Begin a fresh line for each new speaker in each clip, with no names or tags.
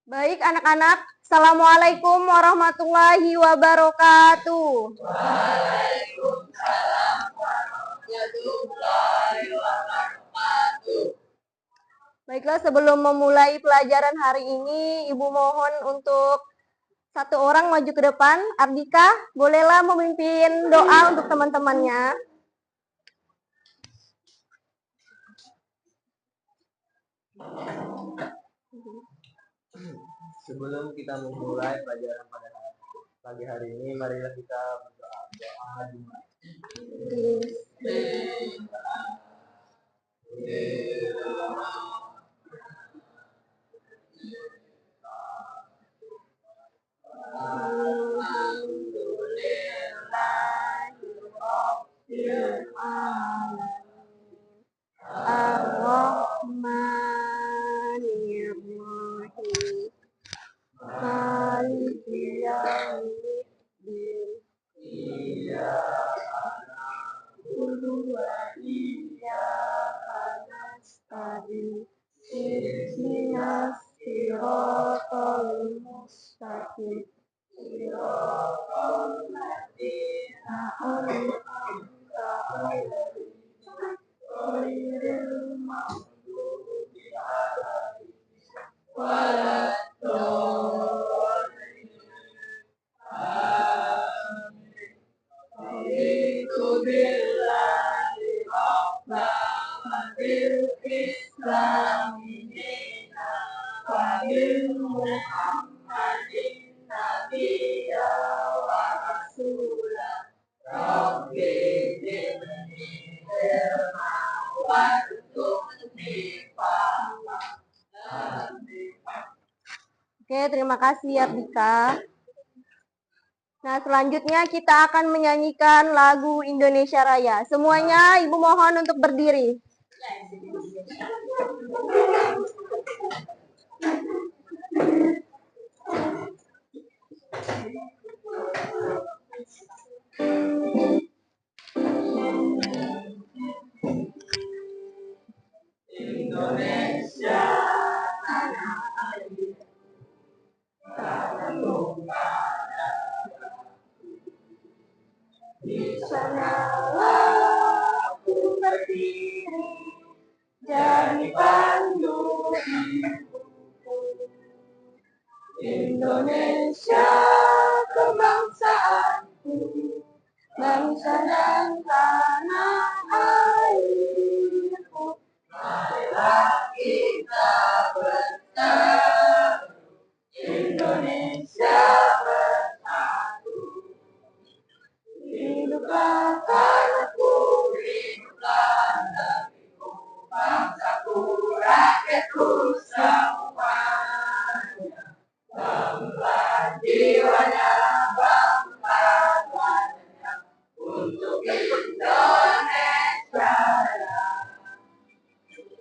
Baik anak-anak, Assalamualaikum warahmatullahi wabarakatuh.
Waalaikumsalam warahmatullahi wabarakatuh.
Baiklah, sebelum memulai pelajaran hari ini, Ibu mohon untuk satu orang maju ke depan. Ardika, bolehlah memimpin doa untuk teman-temannya.
Sebelum kita memulai pelajaran pada pagi hari ini, marilah kita berdoa.
Ar-Rahmanir-Rahim. Maliki yaumiddin. Iyyaka na'budu wa iyyaka nasta'in. Ihdinas siratal mustaqim. Siratal ladzina an'amta 'alaihim ghairil maghdubi 'alaihim waladdallin. Amin. Raditu billahi rabban bil islami dinan wa bil muhammadin nabiyya wa rasulah. Rabbi zidni ilman warzuqni fahma. Oke, terima kasih Ardika. Nah, selanjutnya kita akan menyanyikan lagu Indonesia Raya. Semuanya Ibu mohon untuk berdiri.
Indonesia tanah air, tanah tumpah di sanalah aku berdiri jadi pandu hidupku. Indonesia kebangsaanku, bangsa dan tanah airku. Marilah kita berseru, Indonesia bersatu. Hiduplah tanahku, hiduplah negeriku, bangsaku, rakyatku semuanya. Bangunlah jiwanya, bangunlah badannya untuk Indonesia Raya.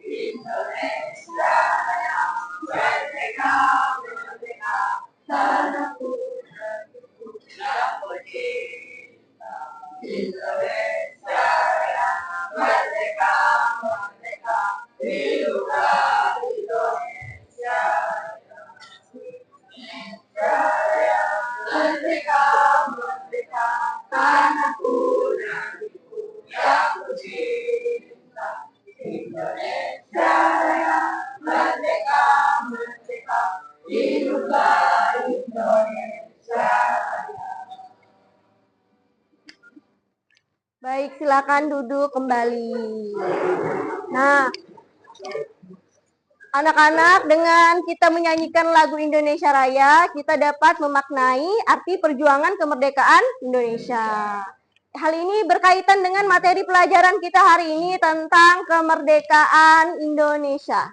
Indonesia Raya, merdeka, merdeka, tanahku, negeriku yang bercinta. Indonesia Raya, merdeka, merdeka, hiduplah Indonesia Raya. Indonesia Raya, merdeka, merdeka, tanahku, negeriku yang bercinta. Indonesia Raya, merdeka, merdeka, hiduplah Indonesia Raya.
Baik, silakan duduk kembali. Nah, anak-anak, dengan kita menyanyikan lagu Indonesia Raya, kita dapat memaknai arti perjuangan kemerdekaan Indonesia. Hal ini berkaitan dengan materi pelajaran kita hari ini tentang kemerdekaan Indonesia.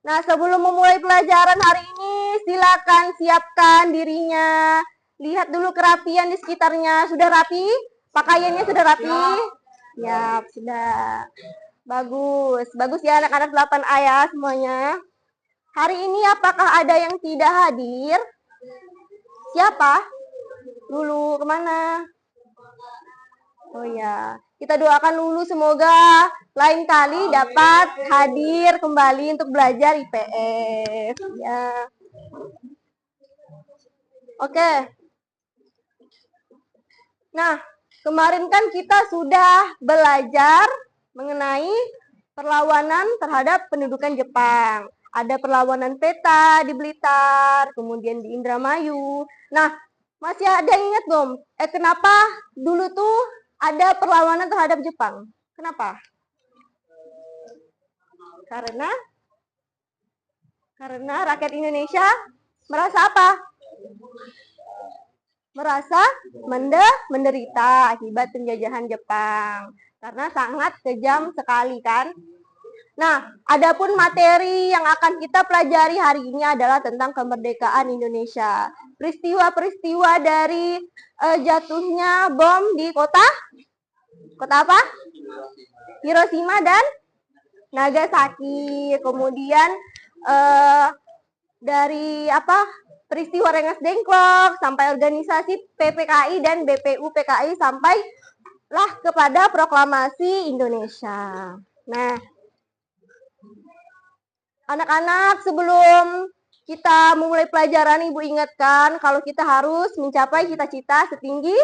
Nah, sebelum memulai pelajaran hari ini, silakan siapkan dirinya. Lihat dulu kerapian di sekitarnya. Sudah rapi? Pakaiannya sudah rapi? Ya, sudah. Bagus. Bagus ya anak-anak 8A ya semuanya. Hari ini apakah ada yang tidak hadir? Siapa? Lulu, kemana? Oh ya, kita doakan Lulu semoga lain kali dapat hadir kembali untuk belajar IPS. Ya. Oke. Nah, kemarin kan kita sudah belajar mengenai perlawanan terhadap pendudukan Jepang. Ada perlawanan peta di Blitar, kemudian di Indramayu. Nah, masih ada ingat belum? Kenapa dulu tuh ada perlawanan terhadap Jepang? Kenapa? Karena rakyat Indonesia merasa apa? Merasa menderita akibat penjajahan Jepang. Karena sangat kejam sekali kan. Nah, adapun materi yang akan kita pelajari hari ini adalah tentang kemerdekaan Indonesia. Peristiwa-peristiwa dari jatuhnya bom di kota apa? Hiroshima dan Nagasaki. Kemudian dari peristiwa Rengas Dengklok sampai organisasi PPKI dan BPU PKI sampailah kepada proklamasi Indonesia. Nah, anak-anak, sebelum kita memulai pelajaran, Ibu ingatkan kalau kita harus mencapai cita-cita setinggi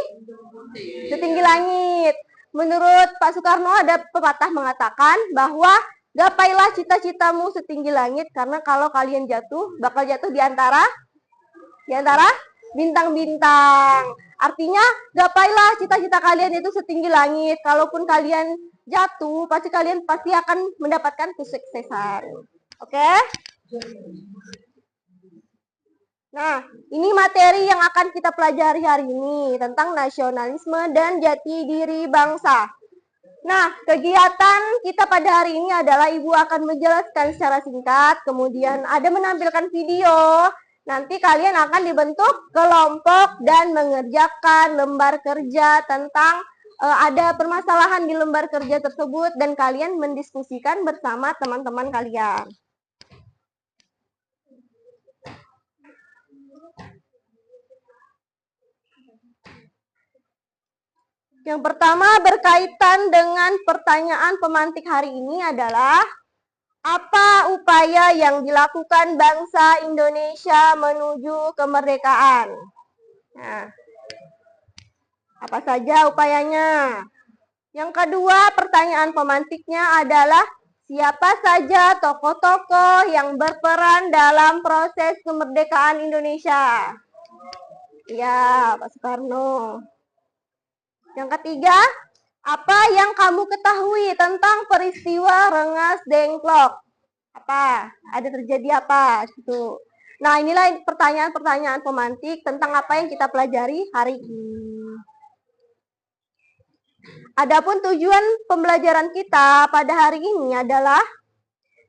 langit. Menurut Pak Soekarno ada pepatah mengatakan bahwa gapailah cita-citamu setinggi langit, karena kalau kalian jatuh, bakal jatuh di antara bintang-bintang. Artinya, gapailah cita-cita kalian itu setinggi langit. Kalaupun kalian jatuh, kalian pasti akan mendapatkan kesuksesan. Oke? Nah, ini materi yang akan kita pelajari hari ini tentang nasionalisme dan jati diri bangsa. Nah, kegiatan kita pada hari ini adalah Ibu akan menjelaskan secara singkat, kemudian ada menampilkan video. Nanti kalian akan dibentuk kelompok dan mengerjakan lembar kerja tentang ada permasalahan di lembar kerja tersebut dan kalian mendiskusikan bersama teman-teman kalian. Yang pertama berkaitan dengan pertanyaan pemantik hari ini adalah apa upaya yang dilakukan bangsa Indonesia menuju kemerdekaan? Nah, apa saja upayanya? Yang kedua, pertanyaan pemantiknya adalah siapa saja tokoh-tokoh yang berperan dalam proses kemerdekaan Indonesia? Ya, Pak Soekarno. Yang ketiga, apa yang kamu ketahui tentang peristiwa Rengas Dengklok? Apa? Ada terjadi apa? Gitu. Nah, inilah pertanyaan-pertanyaan pemantik tentang apa yang kita pelajari hari ini. Adapun tujuan pembelajaran kita pada hari ini adalah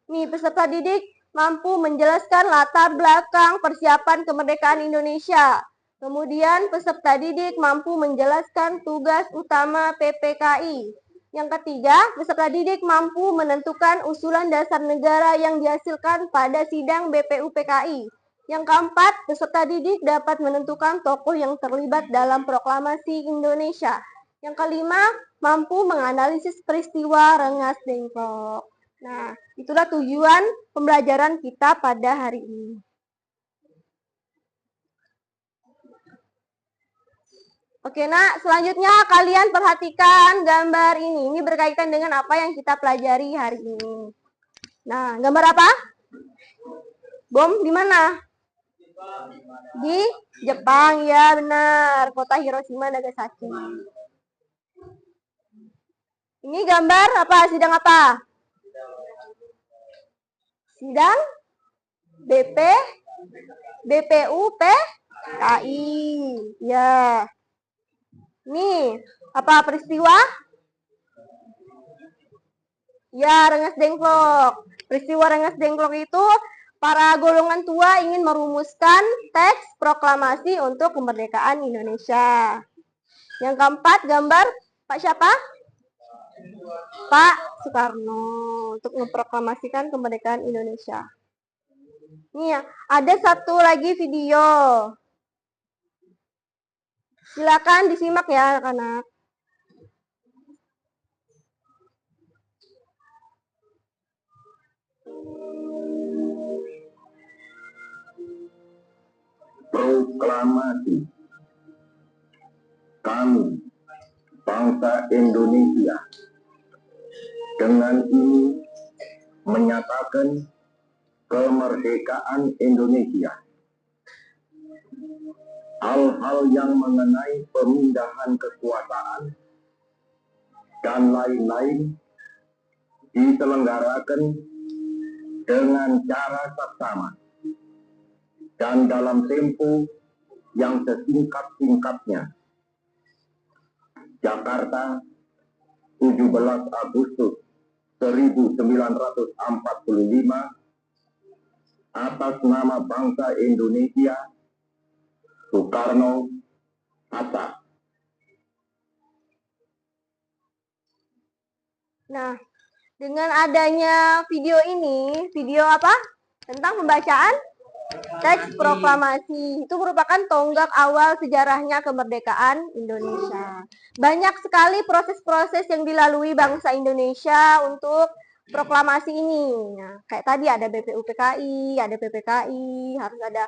peserta didik mampu menjelaskan latar belakang persiapan kemerdekaan Indonesia. Kemudian peserta didik mampu menjelaskan tugas utama PPKI. Yang ketiga, peserta didik mampu menentukan usulan dasar negara yang dihasilkan pada sidang BPU PKI. Yang keempat, peserta didik dapat menentukan tokoh yang terlibat dalam proklamasi Indonesia. Yang kelima, mampu menganalisis peristiwa Rengas Dengklok. Nah, itulah tujuan pembelajaran kita pada hari ini. Oke, nak, selanjutnya kalian perhatikan gambar ini. Ini berkaitan dengan apa yang kita pelajari hari ini. Nah, gambar apa? Bom di mana? Di Jepang, ya benar. Kota Hiroshima, Nagasaki. Ini gambar apa? Sidang apa? Sidang BPU PKI. Ya. Nih, apa peristiwa? Ya, Rengas Dengklok. Peristiwa Rengas Dengklok itu para golongan tua ingin merumuskan teks proklamasi untuk kemerdekaan Indonesia. Yang keempat, gambar Pak siapa? Pak Soekarno untuk memproklamasikan kemerdekaan Indonesia. Nih ya, ada satu lagi video. Silakan disimak ya anak-anak.
proklamasi kami, bangsa Indonesia, dengan ini menyatakan kemerdekaan Indonesia. Hal-hal yang mengenai pemindahan kekuasaan dan lain-lain diselenggarakan dengan cara saksama dan dalam tempo yang sesingkat-singkatnya. Jakarta, 17 Agustus 1945, atas nama bangsa Indonesia, Soekarno, Hatta.
Nah, dengan adanya video ini, video apa? Tentang pembacaan teks proklamasi. Itu merupakan tonggak awal sejarahnya kemerdekaan Indonesia. Banyak sekali proses-proses yang dilalui bangsa Indonesia untuk proklamasi ini. Nah, kayak tadi ada BPUPKI, ada PPKI, harus ada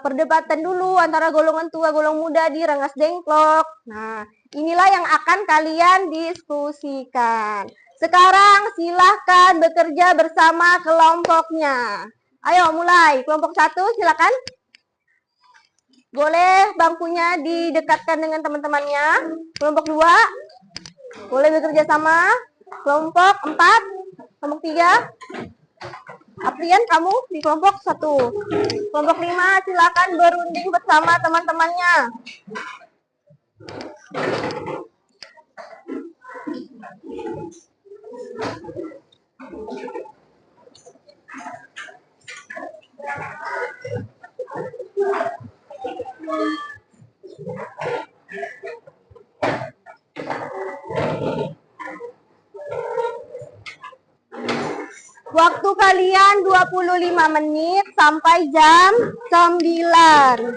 perdebatan dulu antara golongan tua, golongan muda di Rengas Dengklok. Nah, inilah yang akan kalian diskusikan. Sekarang silahkan bekerja bersama kelompoknya. Ayo mulai, kelompok 1 silakan. Boleh bangkunya didekatkan dengan teman-temannya. Kelompok 2 boleh bekerja sama. Kelompok 4, kelompok 3. Aprian, kamu di kelompok 1. Kelompok 5 silakan berunding bersama teman-temannya. Waktu kalian 25 menit sampai jam 9.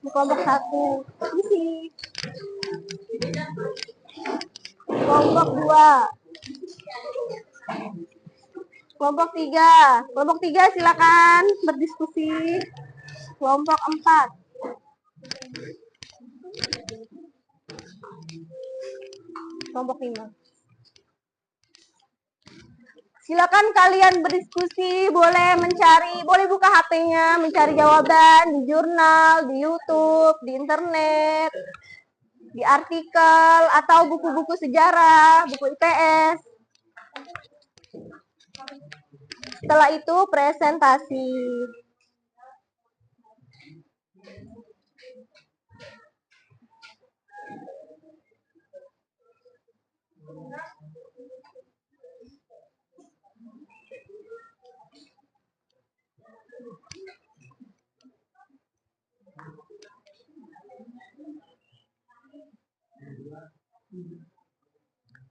Kelompok 1 isi. Kelompok 2. Kelompok 3. Kelompok 3 silakan berdiskusi. Kelompok 4. Kelompok 5. Silakan kalian berdiskusi, boleh mencari, boleh buka HP-nya, mencari jawaban di jurnal, di YouTube, di internet, di artikel, atau buku-buku sejarah, buku IPS. Setelah itu presentasi.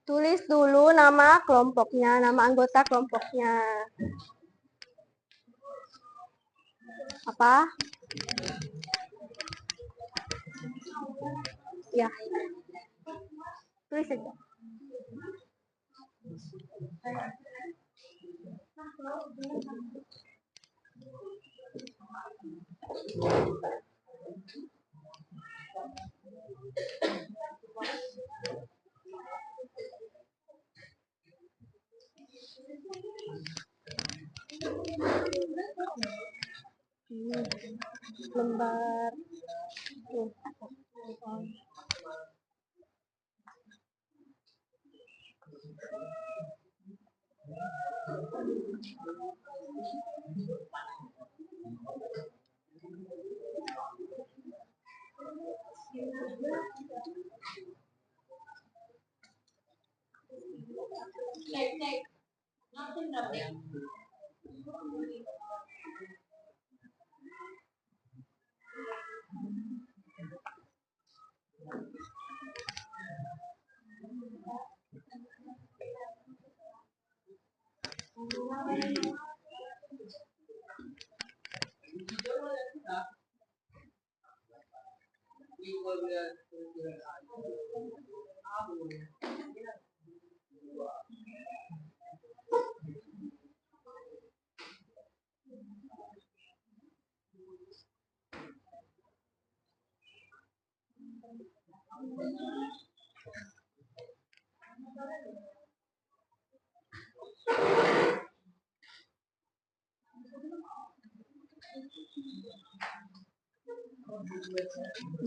Tulis dulu nama kelompoknya, nama anggota kelompoknya. Apa? Ya. Tulis saja. Lembar.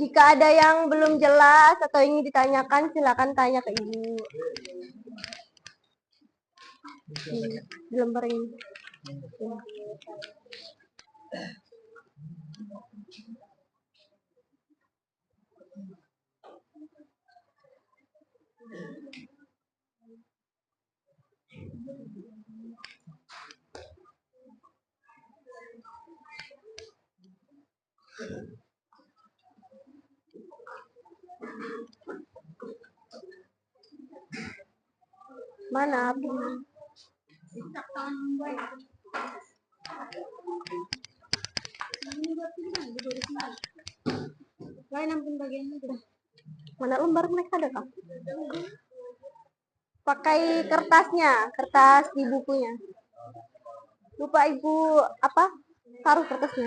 Jika ada yang belum jelas atau ingin ditanyakan, silakan tanya ke Ibu. Di lembar ini. Mana apinya? Mana lembar mereka ada kah? Pakai kertasnya, kertas di bukunya. Lupa Ibu apa? Taruh kertasnya.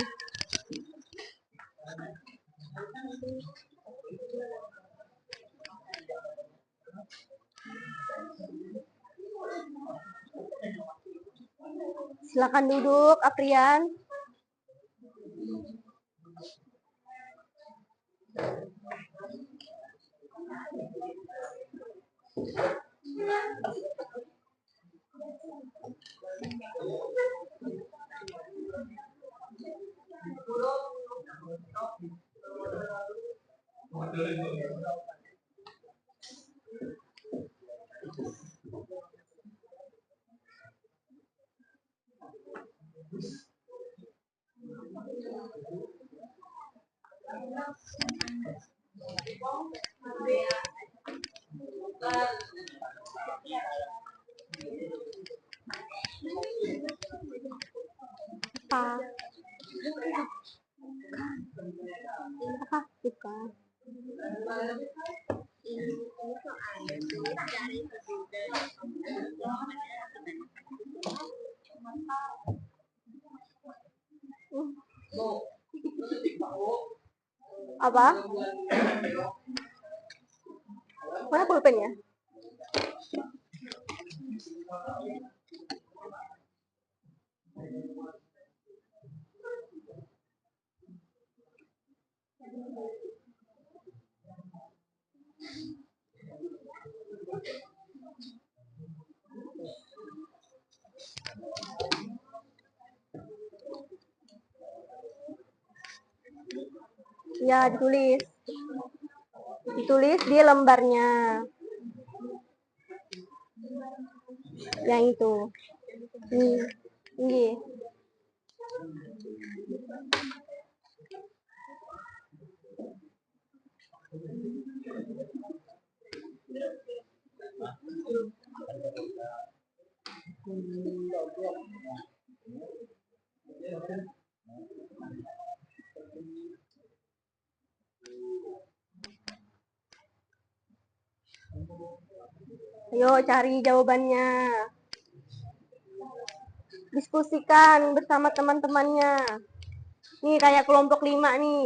Silakan duduk, Aprian. Apa? Bukan. Apa? Mana pulpennya? Ya, ditulis. Ditulis di lembarnya. Yang itu. Ini. Ayo cari jawabannya. Diskusikan bersama teman-temannya. Nih kayak kelompok 5 nih.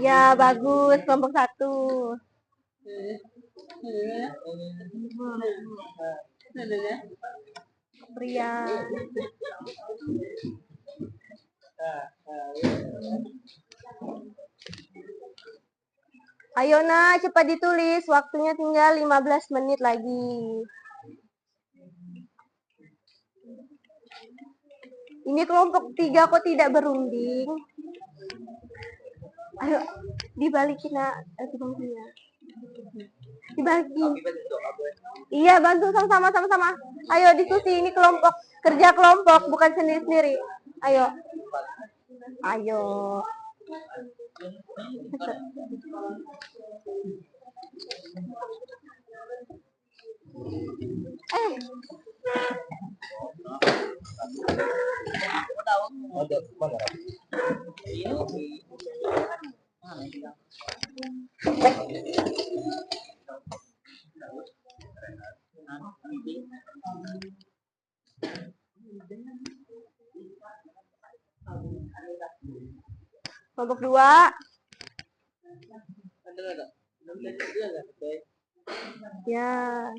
Ya, bagus. Kelompok 1. Pria. Ayo nah, cepat ditulis. Waktunya tinggal 15 menit lagi. Ini kelompok 3 kok tidak berunding? Ayo, dibalikin nak bangkunya. Dibagi.
Oke, bantu aku.
Iya, bantu sama-sama. Ayo diskusi, ini kelompok, kerja kelompok, bukan sendiri-sendiri. Ayo. Ayo. Kelompok 2. Ya.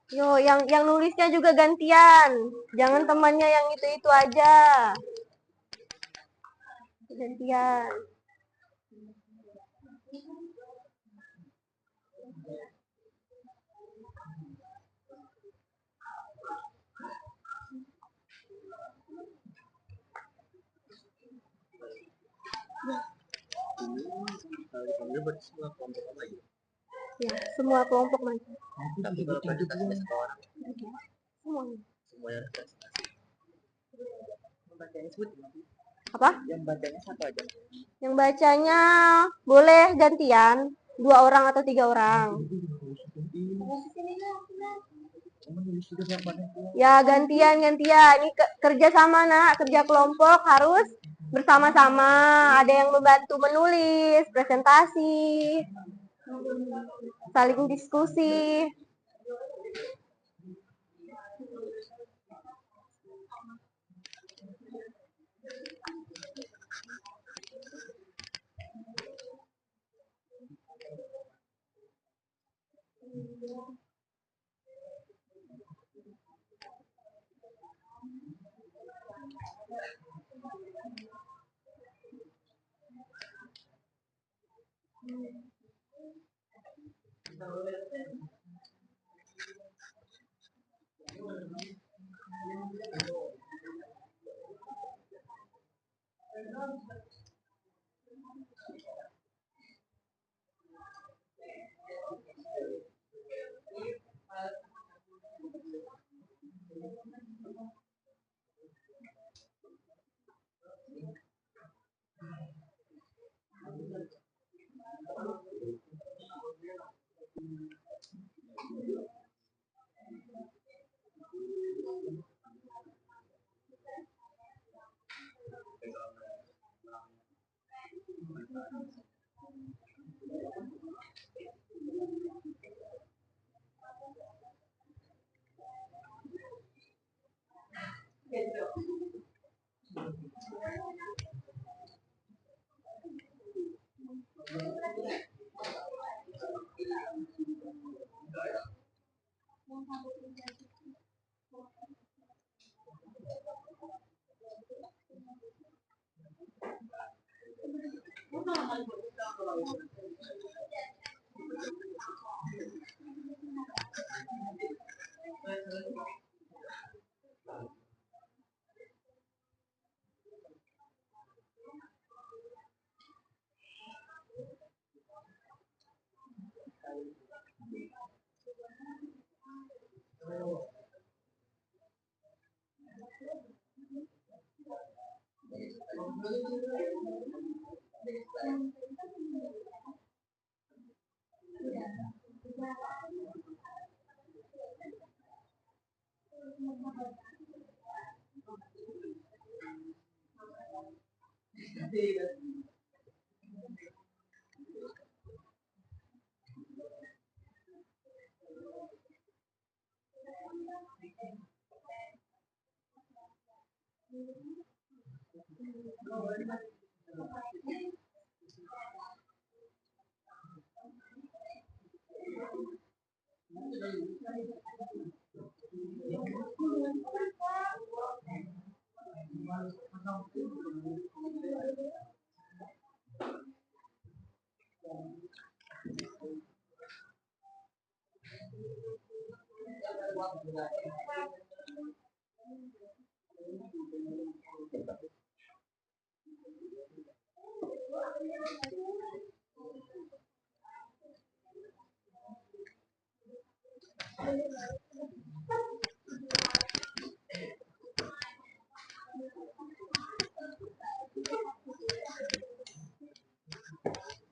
Yo, yang nulisnya juga gantian. Jangan temannya yang itu aja. Gantian. Ya, semua kelompok nanti.
Tapi kalau presentasinya satu orang,
Semuanya.
semuanya presentasi. Membacanya sebut.
Apa?
Yang bacanya satu aja.
Yang bacanya boleh gantian, 2 orang atau 3 orang. Ya, gantian. Ini kerja sama, Nak. Kerja kelompok harus bersama-sama. Ada yang membantu menulis, presentasi, saling diskusi.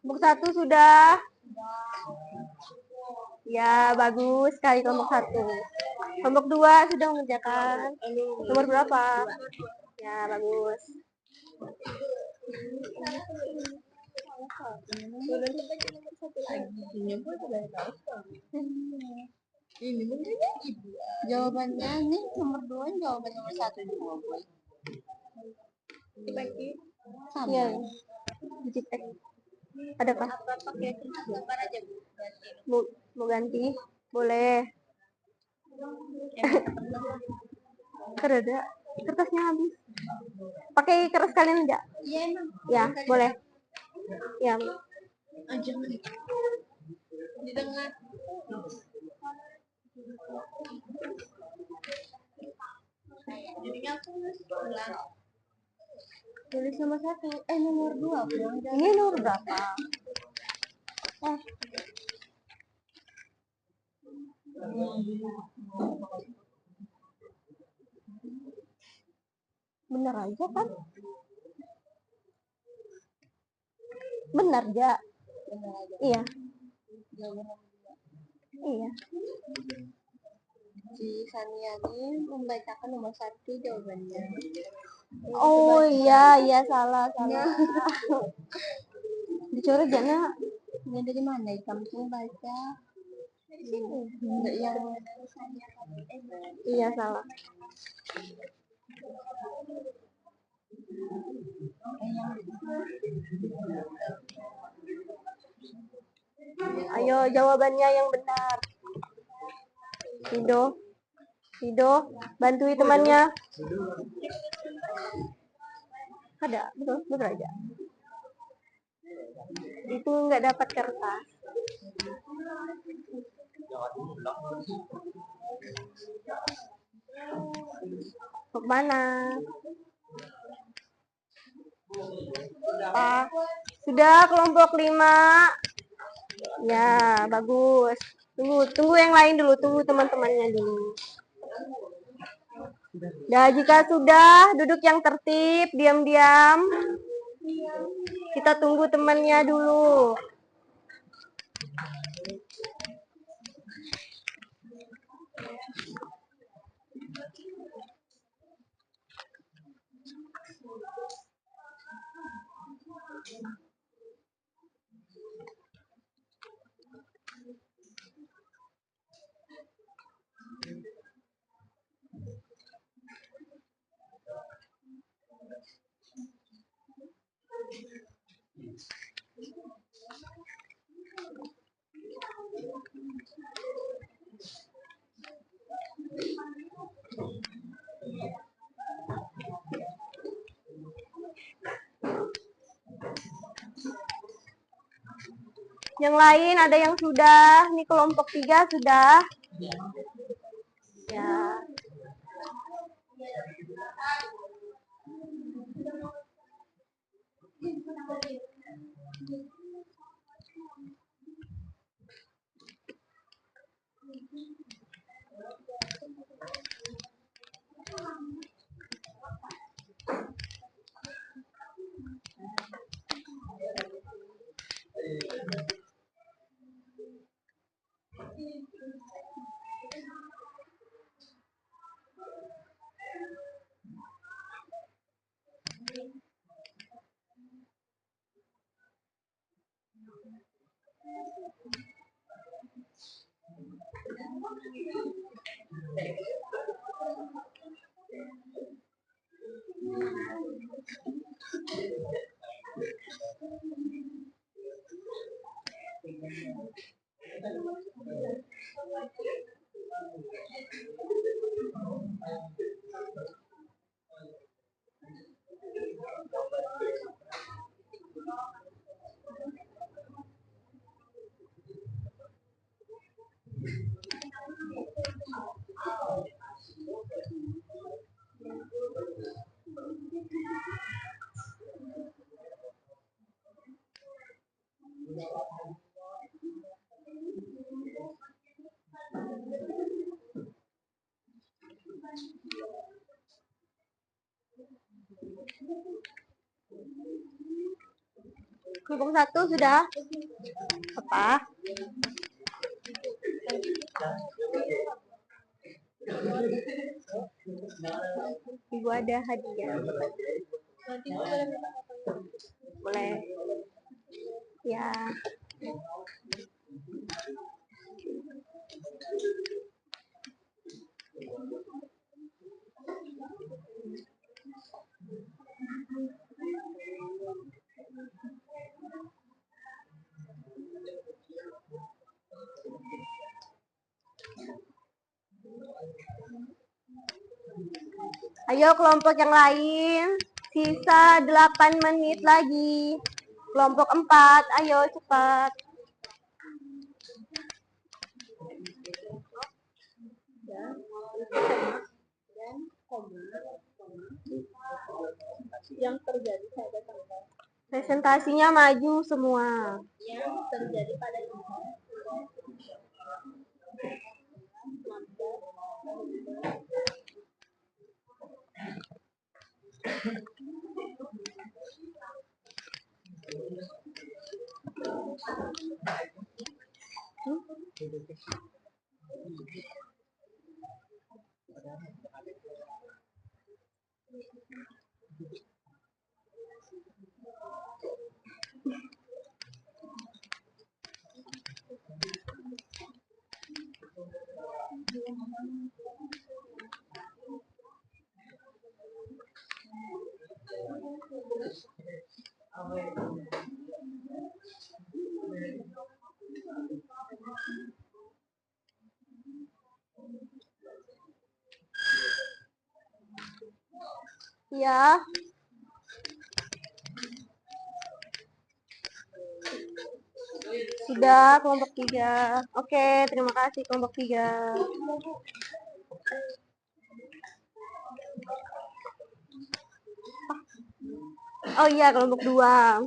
Kelompok 1 sudah. Ya, bagus sekali kelompok 1. Kelompok 2 sudah mengerjakan. Nomor berapa? Ya, bagus.
Jawabannya ini nomor 2, jawaban nomor 1 juga, Boy. Sama.
Iya. Dicetek. Adakah?
Apa pakai kertas gambar aja, Bu?
Mau ganti? Boleh. Kerada. Kertasnya habis. Pakai kertas kalian aja.
Iya, emang.
Ya, boleh. Ya.
Jangan di tengah. Jadinya aku ulang.
Tulis nomor 1.
Nomor 2.
Ini nomor berapa? Bener aja kan? Benar aja. Iya. Iya.
Si Saniani membacakan nomor 1 jawabannya.
Oh iya, salah. Dicoret jana.
Ini dari mana? Kamu baca. Enggak yang
Iya, salah. Ayo, jawabannya yang benar. Hido, bantu temannya. Ada, betul aja. Itu nggak dapat kertas. Mau mana? Apa? Sudah kelompok 5. Ya, bagus. Tunggu yang lain dulu, tunggu teman-temannya dulu. Nah, jika sudah, duduk yang tertib, diam-diam. Kita tunggu temannya dulu. Yang lain ada yang sudah, ini kelompok 3 sudah. Ya. Kelompok 1 sudah? Apa? Ibu ada hadiah. Boleh. Ya. Ayo kelompok yang lain. Sisa 8 menit lagi. Kelompok 4, ayo cepat. Yang terjadi pada tanggal. Presentasinya maju semua. Yang terjadi pada tanggal. Ya. Sudah kelompok 3. Oke, terima kasih kelompok 3. Oh iya, kelompok 2.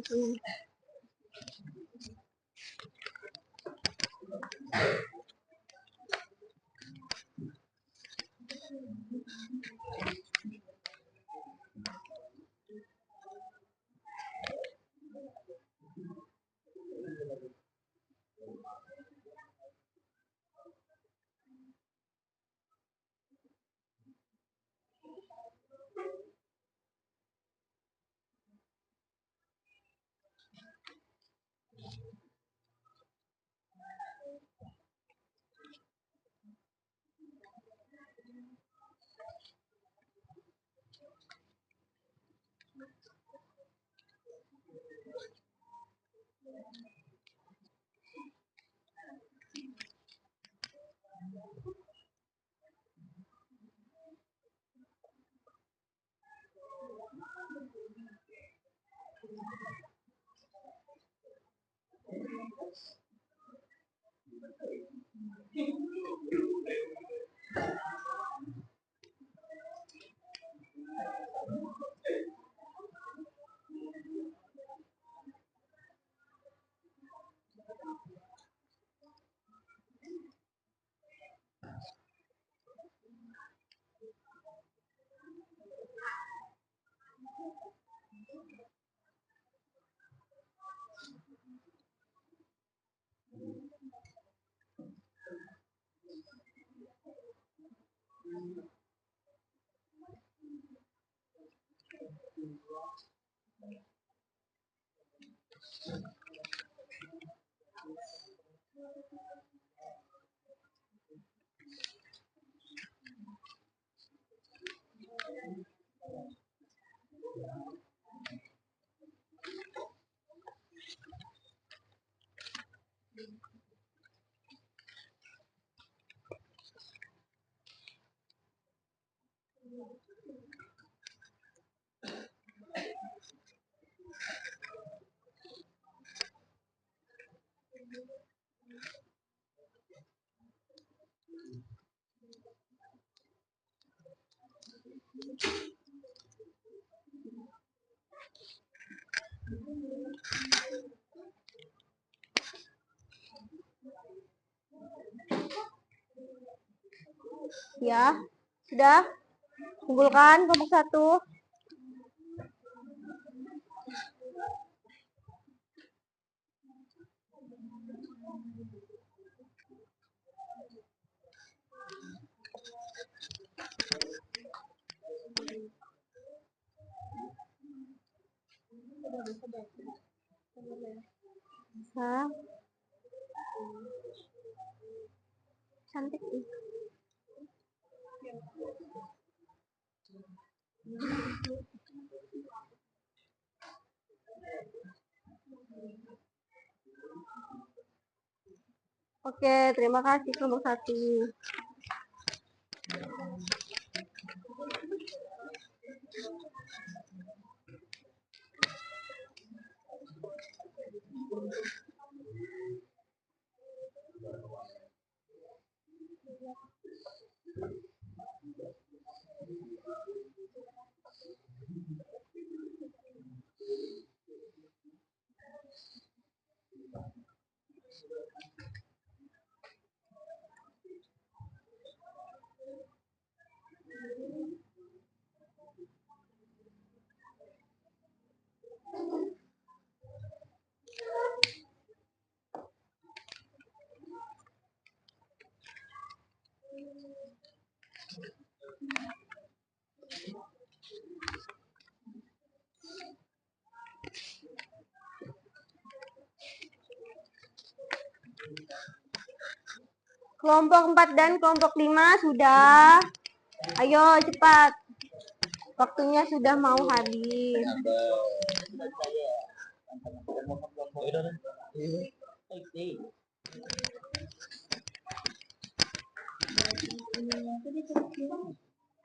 Ya, sudah. Kumpulkan kelompok 1. Hah? Cantik sih. Oke, terima kasih kelompok 1. Kelompok 4 dan kelompok 5 sudah. Ayo cepat. Waktunya sudah mau habis.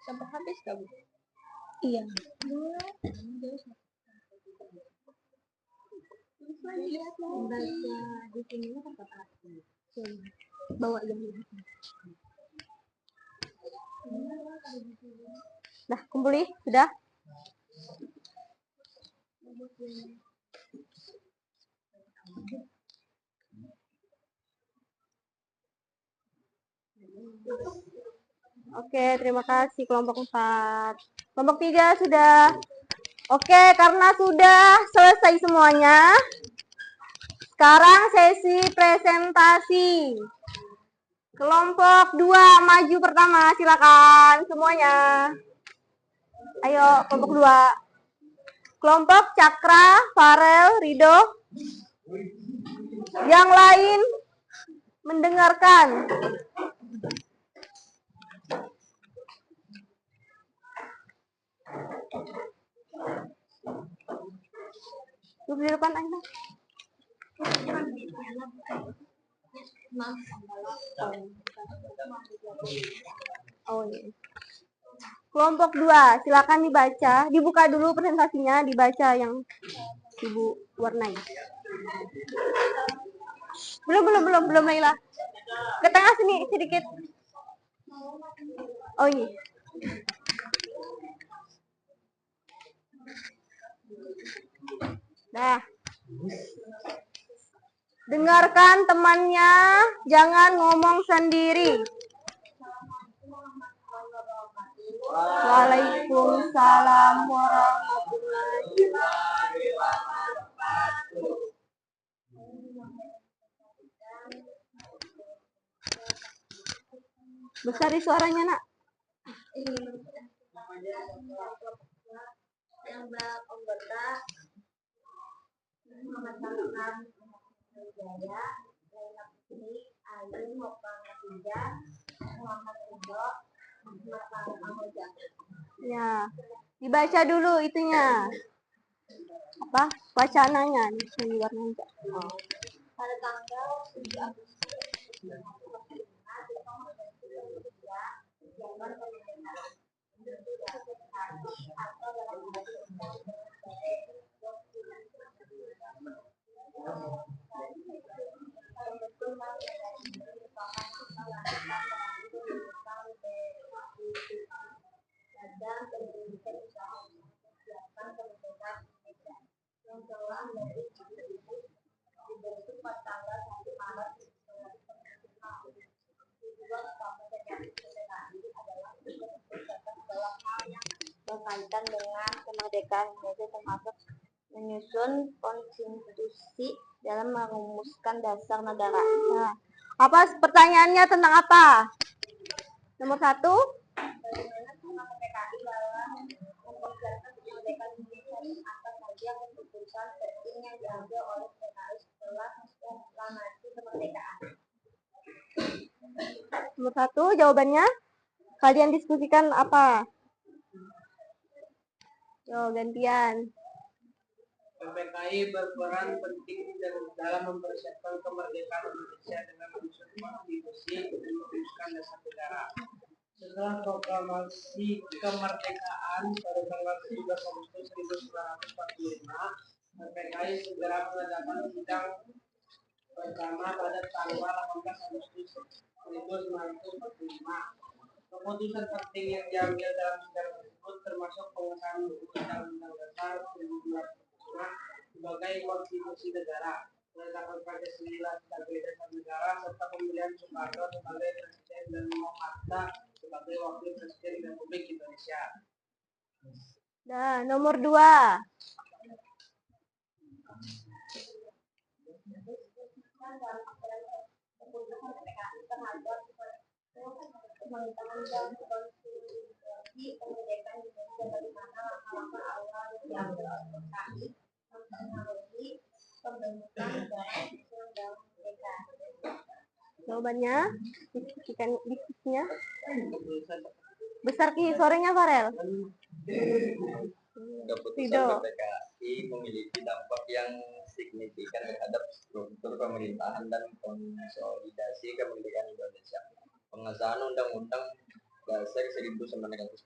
Sampai habis kamu? Iya. Membaca di sini kata arti. Bawa yang
Dah, kumpuli, sudah. Oke, terima kasih kelompok 4. Kelompok 3 sudah. Oke, karena sudah selesai semuanya, sekarang sesi presentasi. Kelompok 2 maju pertama, silakan semuanya. Ayo, kelompok 2. Kelompok Cakra, Farel, Rido. Yang lain mendengarkan. Duduk di depan aja. Oh iya. Kelompok 2, silakan dibaca. Dibuka dulu presentasinya, dibaca yang Ibu warnai. Belum Laila. Ke tengah sini sedikit. Oh iya. Nah. Dengarkan temannya, jangan ngomong sendiri. Waalaikumsalam warahmatullahi wabarakatuh. Besari suaranya, Nak.
yang anggota memasalkan Jaya, Laila Putri, Ayu, Mopang Ketiga, Muhammad Ridho,
Ya, dibaca dulu itunya. Apa? Wacananya di warnanya.
pada tanggal 7 Agustus 2005 Jaman Kemerdekaan atau dalam bahasa yang telah dibentuk pada tanggal 1 Maret 2005 adalah bahwa hal yang berkaitan dengan kemerdekaan Indonesia termasuk menyusun konstitusi dalam merumuskan dasar negara.
Nah, apa pertanyaannya tentang apa? Nomor 1.
Bagaimana kemerdekaan dalam mempersiapkan kemerdekaan Indonesia dan apa saja keputusan penting yang diambil oleh PKI setelah proklamasi kemerdekaan.
Nomor 1 jawabannya. Kalian diskusikan apa? Yo, gantian.
PPKI berperan penting dalam mempersiapkan kemerdekaan Indonesia dengan menyusun konstitusi dan merumuskan dasar negara. Setelah proklamasi kemerdekaan pada tanggal 17 Agustus 1945, PPKI segera mengadakan sidang pertama pada tanggal 18 Agustus 1945. Keputusan penting yang diambil dalam sidang tersebut termasuk pengesahan Undang-Undang Dasar 1945 sebagai konstitusi negara, penetapan Pancasila sebagai dasar negara, serta pemilihan Soekarno sebagai presiden dan Muhammad Hatta sebagai wakil presiden Republik Indonesia.
Nah, nomor 2.
Undang-Undang Konstitusi Kemerdekaan Indonesia bagaimana langkah-langkah awal yang diambil oleh PKI mempengaruhi pembentukan negara Indonesia merdeka.
Jawabannya, diskusinya. Besar ki sorenya Farel.
Keputusan PPKI memiliki dampak yang signifikan terhadap struktur pemerintahan dan konsolidasi kemerdekaan Indonesia. Pengesahan Undang-Undang Dasar 1945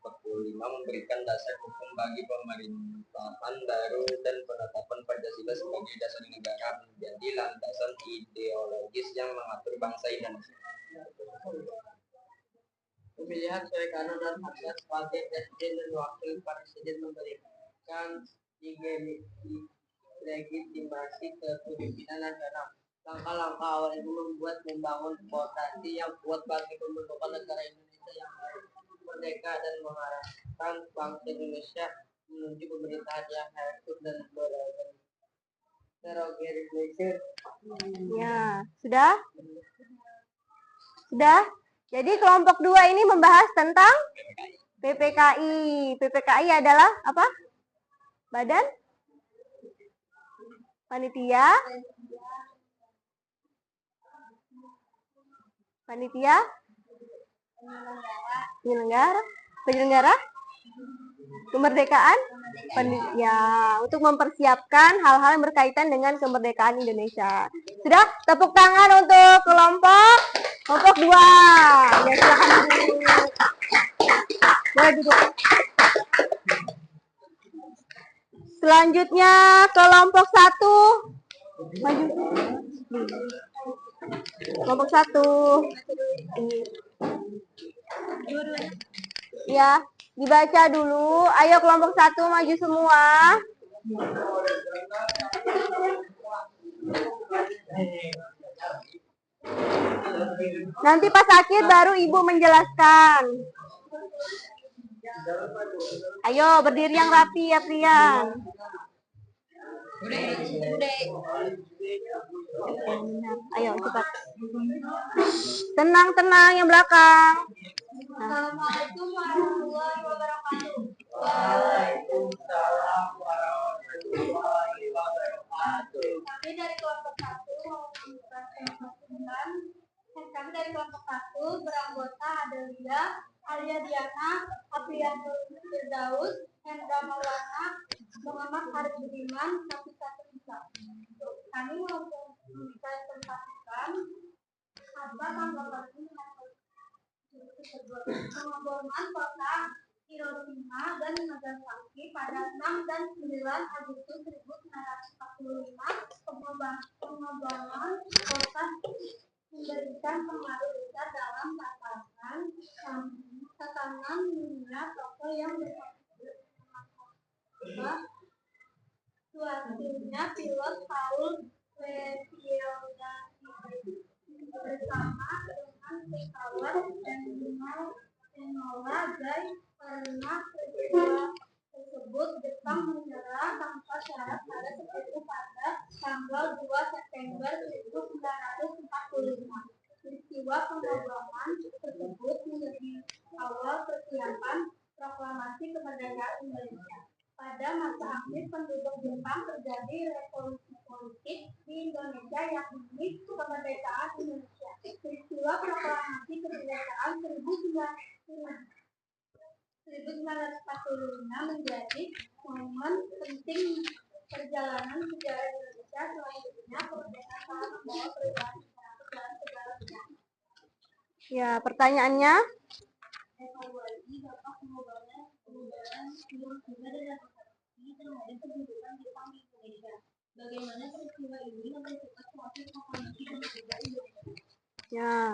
memberikan dasar hukum bagi pemerintahan baru dan penetapan Pancasila sebagai dasar negara menjadi landasan ideologis yang mengatur bangsa Indonesia.
Pemilihan Soekarno dan Hatta sebagai presiden dan wakil presiden memberikan legitimasi kepemimpinan nasional. Langkah-langkah awal itu membangun fondasi yang kuat bagi pembentukan negara Indonesia yang merdeka dan mengarahkan bangsa Indonesia menuju pemerintahan yang efektif dan berorganisasi.
Ya, sudah? Sudah? Jadi kelompok 2 ini membahas tentang PPKI. PPKI adalah apa? Badan Panitia penyelenggara kemerdekaan ya, untuk mempersiapkan hal-hal yang berkaitan dengan kemerdekaan Indonesia. Sudah? Tepuk tangan untuk kelompok 2. Ya, silakan duduk. Boleh duduk. Selanjutnya kelompok 1. Maju. Kelompok 1. Ya, dibaca dulu. Ayo kelompok 1 maju semua. Nanti pas akhir baru Ibu menjelaskan. Ayo berdiri yang rapi ya, Prian. Ayo cepat. Tenang yang belakang.
Assalamualaikum warahmatullahi wabarakatuh.
Waalaikumsalam warahmatullahi wabarakatuh.
Kami dari kelompok 1 beranggota Adelia, Alia Diana, Aprianul Firdaus, Hendra Maulana, Muhammad Arif Budiman, Nafisa Terisa. Kami mempresentasikan apa tanggapan pengeboman kota Hiroshima dan Nagasaki pada 6 dan 9 Agustus 1945. Pengeboman kota memberikan pengaruh besar dalam tatanan dunia tokoh yang suatunya pilot Paul Lepiodati bersama dengan pesawat Enola Gay. Karena peristiwa tersebut Jepang menyerah tanpa syarat pada 10 pada tanggal 2 September 1945. Peristiwa pengeboman tersebut menjadi awal persiapan proklamasi kemerdekaan Indonesia. Pada masa akhir penduduk Jepang terjadi revolusi politik di Indonesia, yakni kemerdekaan Indonesia. Peristiwa proklamasi kemerdekaan 1945 menjadi momen penting perjalanan sejarah Indonesia. Selanjutnya kemerdekaan telah membawa perubahan dalam segala bidang.
Ya, pertanyaannya?
Evaluasi dampak perubahan Hiroshima dan Nagasaki terhadap kehidupan Jepang di Indonesia. Bagaimana peristiwa ini mempercepat proses proklamasi kemerdekaan Indonesia?
Ya.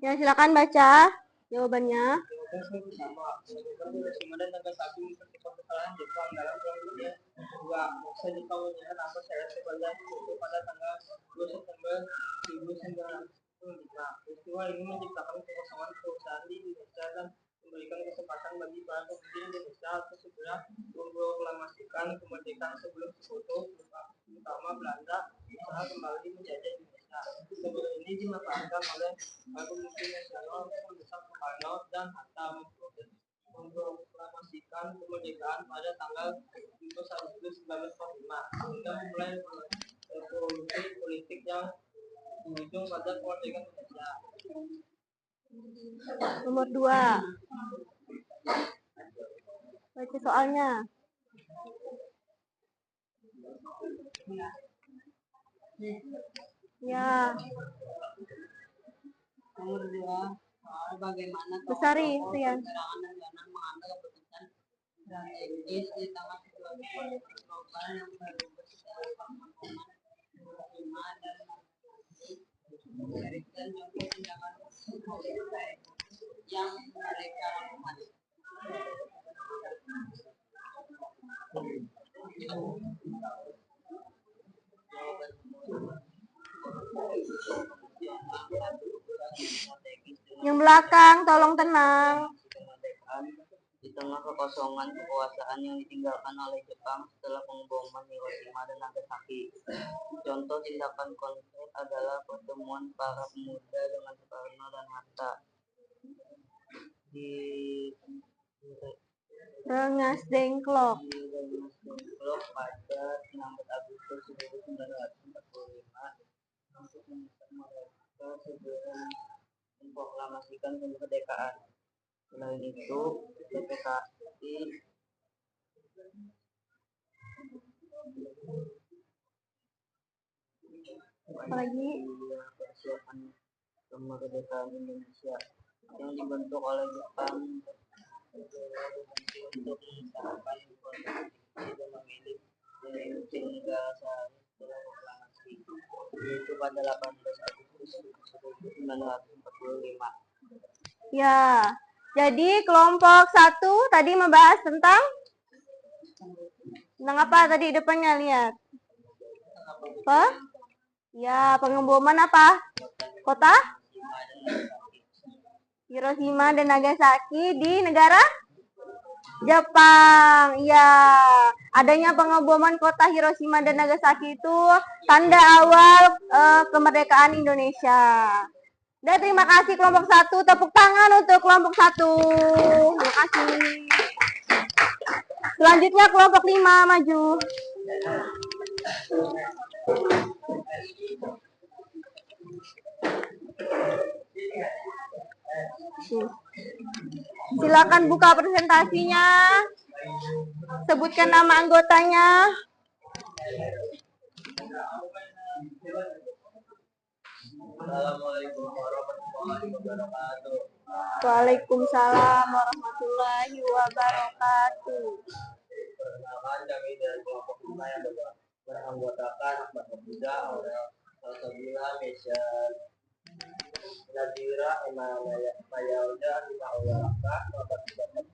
Ya, silakan baca jawabannya.
Hiroshima dan Nagasaki mempercepat kekalahan Jepang dalam Perang Dunia II. Masa Jepang menyerah tanpa syarat sepanjang itu pada tanggal 2 September 1945. Peristiwa ini menciptakan kekosongan kekuasaan di Indonesia dan memberikan kesempatan bagi para pemimpin Indonesia untuk segera memproklamasikan kemerdekaan sebelum sekutu, terutama Belanda, berusaha kembali menjajah Indonesia. Sebelum ini dimanfaatkan oleh para pemimpin nasional untuk mendesak Soekarno dan Hatta memproklamasikan kemerdekaan pada tanggal 15 Agustus 1945 sehingga memulai revolusi politik yang berujung pada kemerdekaan Indonesia.
Nomor 2. Baca soalnya. Ya,
Nomor 2, soal bagaimana
Besari,
tokoh-tokoh
Rian.
pergerakan nasional mengambil keputusan strategis di tengah situasi politik global yang berubah secara pengumuman lima dan memberikan contoh tindakan yang mereka lakukan.
Yang belakang, tolong tenang.
Kemerdekaan di tengah kekosongan kekuasaan yang ditinggalkan oleh Jepang setelah pengeboman Hiroshima dan Nagasaki. Contoh tindakan konkret adalah pertemuan para pemuda dengan Soekarno dan Hatta di
Rengas Dengklok.
Dengklok pada 16 Agustus 1945 untuk meminta mereka segera memproklamasikan kemerdekaan. Selain itu, PPKI
Apalagi
persiapan kemerdekaan Indonesia yang dibentuk oleh Jepang untuk mengesahkan konstitusi dan memilih pemimpin negara sehari setelah proklamasi, yaitu pada 18 Agustus 1945.
ya. Jadi kelompok 1 tadi membahas tentang apa tadi depannya, lihat. Apa? Ya, pengeboman apa? Kota Hiroshima dan Nagasaki di negara Jepang. Ya, adanya pengeboman kota Hiroshima dan Nagasaki itu tanda awal kemerdekaan Indonesia. Dan terima kasih kelompok 1, tepuk tangan untuk kelompok 1. Terima kasih. Selanjutnya kelompok 5 maju. Silakan buka presentasinya. Sebutkan nama anggotanya.
Assalamualaikum warahmatullahi wabarakatuh.
Waalaikumsalam warahmatullahi wabarakatuh.
Perkenalkan, kami dari kelompok 5 yang beranggotakan Ahmad Muda, Aurel Salsabila, Mesya Nadira, Mayauda, Lima Ulaka, Bapak Bapak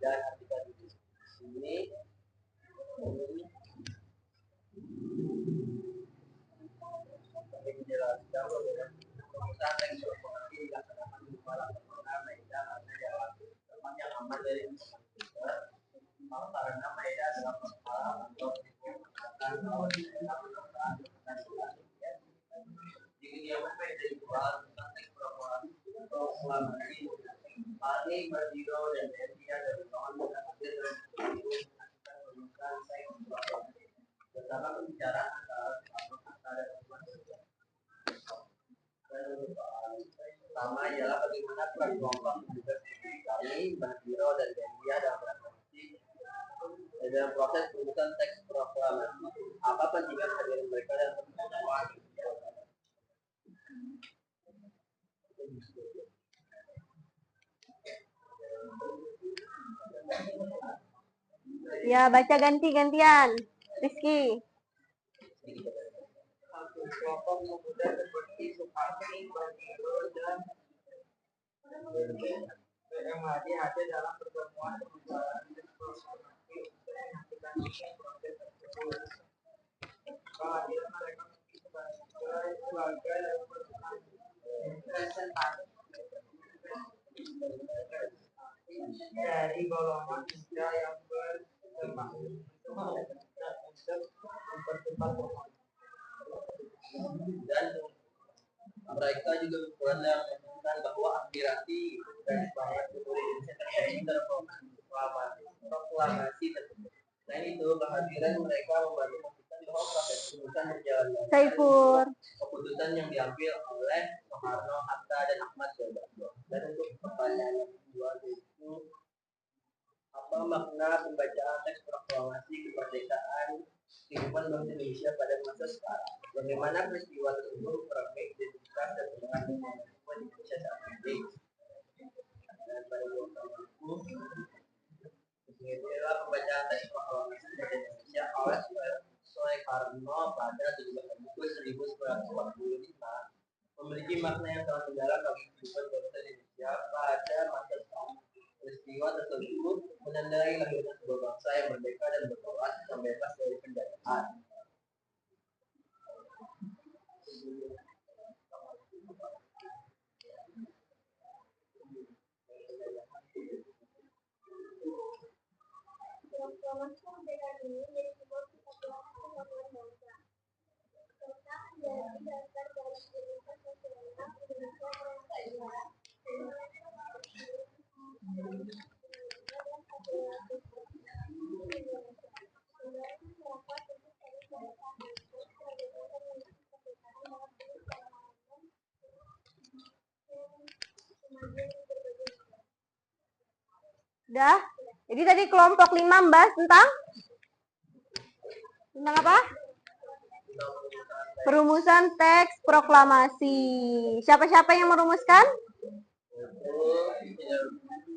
dan Atika di sini. Kami menjelaskan bagaimana pengusaha teks informasi dilaksanakan di kepala penggunaan Maeda adalah tempat yang aman dari karena Maeda adalah kepala atau di kediaman Maeda dijual tentang teks proklamasi Pani, Bardiro, dan Delia dari tahun dengan hadir dan pembukaan teks proklamasi bersama pembicaraan antara pertama ialah bagaimana peran kelompok juga kami, Bardiro, dan Delia dalam proses pembukaan teks proklamasi. Apa pentingnya kehadiran mereka dan pembukaan?
Ya, baca ganti-gantian. Rizky.
Kelompok pemuda seperti Suparti, Bardiro, dan BM Hadi hadir dalam pertemuan pembicaraan teks proklamasi untuk menyaksikan proses tersebut. Kehadiran mereka sebagai representasi dari golongan muda yang bersemangat untuk mempercepat pembangunan.
Dan mereka juga menyebutkan bahwa aspirasi dan semangat kultur Indonesia terkait dengan proklamasi tersebut. Selain itu, kehadiran mereka membantu memastikan bahwa proses keputusan berjalan dengan
Saiful.
keputusan yang diambil oleh Soekarno, Hatta, dan Ahmad Subarjo. Dan untuk pertanyaan yang kedua yaitu apa makna pembacaan teks proklamasi kemerdekaan kehidupan bangsa Indonesia pada masa sekarang? Bagaimana peristiwa tersebut merangkai identitas dan hubungan dengan Indonesia saat ini? Dan pada waktu itu adalah pembacaan teks proklamasi kemerdekaan Indonesia oleh Soekarno pada 17 Agustus 1945 memiliki makna yang sangat mendalam bagi kehidupan bangsa Indonesia pada masa sekarang. Peristiwa tersebut menandai lahirnya sebuah bangsa yang merdeka dan berkelas yang bebas dari penjajahan.
Proklamasi kemerdekaan ini menjadi sebuah kesatuan kesatuan bangsa. Serta menjadi dasar dari identitas nasional Indonesia Pancasila
Udah? Jadi tadi kelompok 5 membahas tentang apa? Perumusan teks proklamasi. Siapa-siapa yang merumuskan?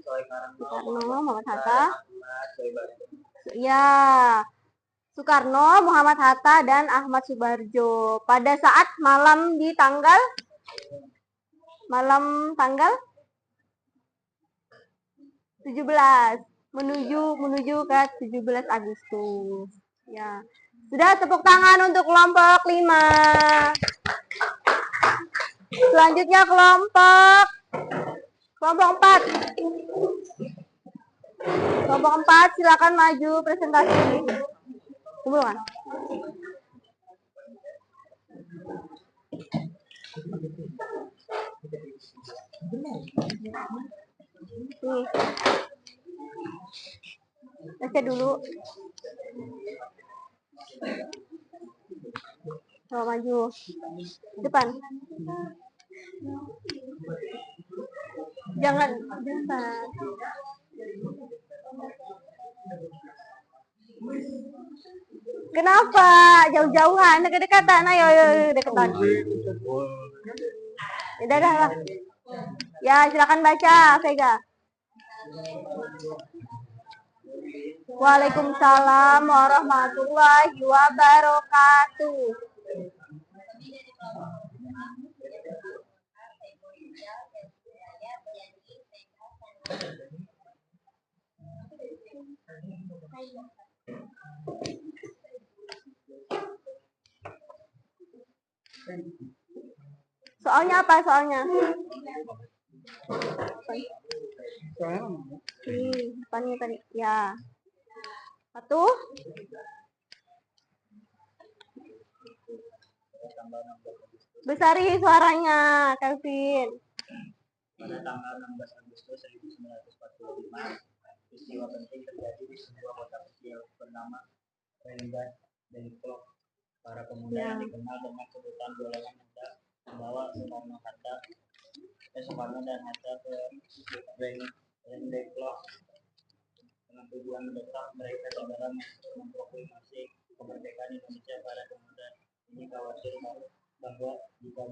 Soekarno, Muhammad Hatta. Ya, Soekarno, Muhammad Hatta, dan Ahmad Subarjo. Pada saat malam tanggal 17 menuju ke 17 Agustus. Ya. Sudah, tepuk tangan untuk kelompok 5. Selanjutnya kelompok 4. Kelompok 4 silakan maju presentasi. Kumpul kan? Nih. Baca dulu. Oh, maju. Depan. Jangan. Kenapa? Jauh-jauhan, dekat-dekatan. Ayo, deketan. Udah lah. Ya, silakan baca, Vega. Waalaikumsalam warahmatullahi wabarakatuh. Soalnya apa soalnya? Depannya tadi. Ya. Satu. Besari suaranya, Kelvin.
Pada tanggal 16 Agustus 1945, peristiwa penting terjadi di sebuah kota kecil bernama Rengas Dengklok. Para pemuda yang dikenal dengan sebutan golongan muda membawa Soekarno dan Hatta ke Dengklok dengan tujuan mendesak mereka segera memproklamasi kemerdekaan Indonesia. Para pemuda ini khawatir bahwa jika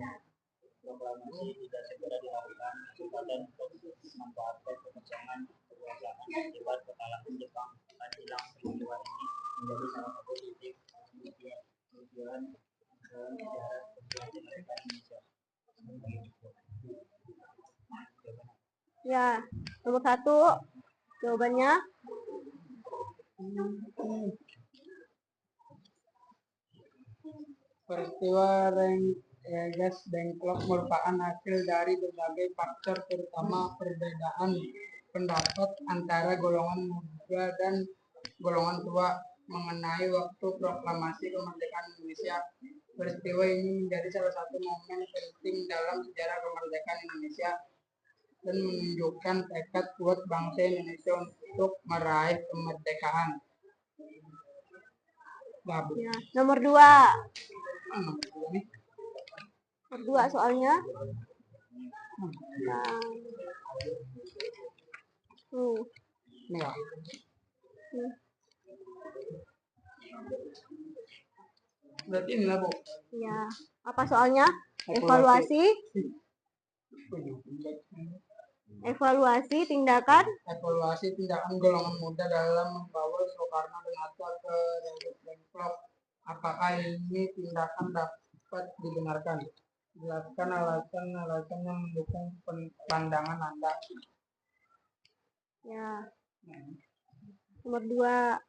proklamasi tidak segera dilakukan, kesempatan untuk memanfaatkan kekosongan kekuasaan akibat kekalahan Jepang akan hilang. Peristiwa ini menjadi salah satu titik tujuan dalam sejarah perjuangan kemerdekaan Indonesia.
Ya, nomor 1 jawabannya.
Peristiwa Rengas Dengklok merupakan hasil dari berbagai faktor, terutama perbedaan pendapat antara golongan muda dan golongan tua mengenai waktu proklamasi kemerdekaan Indonesia. Peristiwa ini menjadi salah satu momen penting dalam sejarah kemerdekaan Indonesia dan menunjukkan tekad kuat bangsa Indonesia untuk meraih kemerdekaan.
Ya. Nomor 2.
Nih.
Nomor 2 soalnya. Nah.
Nih ya. Berarti inilah, Bu.
Ya. Apa soalnya? Evaluasi tindakan
golongan muda dalam membawa Soekarno dan Hatta ke Dengklok. Apakah ini tindakan dapat dibenarkan? Jelaskan alasan yang mendukung pandangan Anda.
ya. Nomor 2.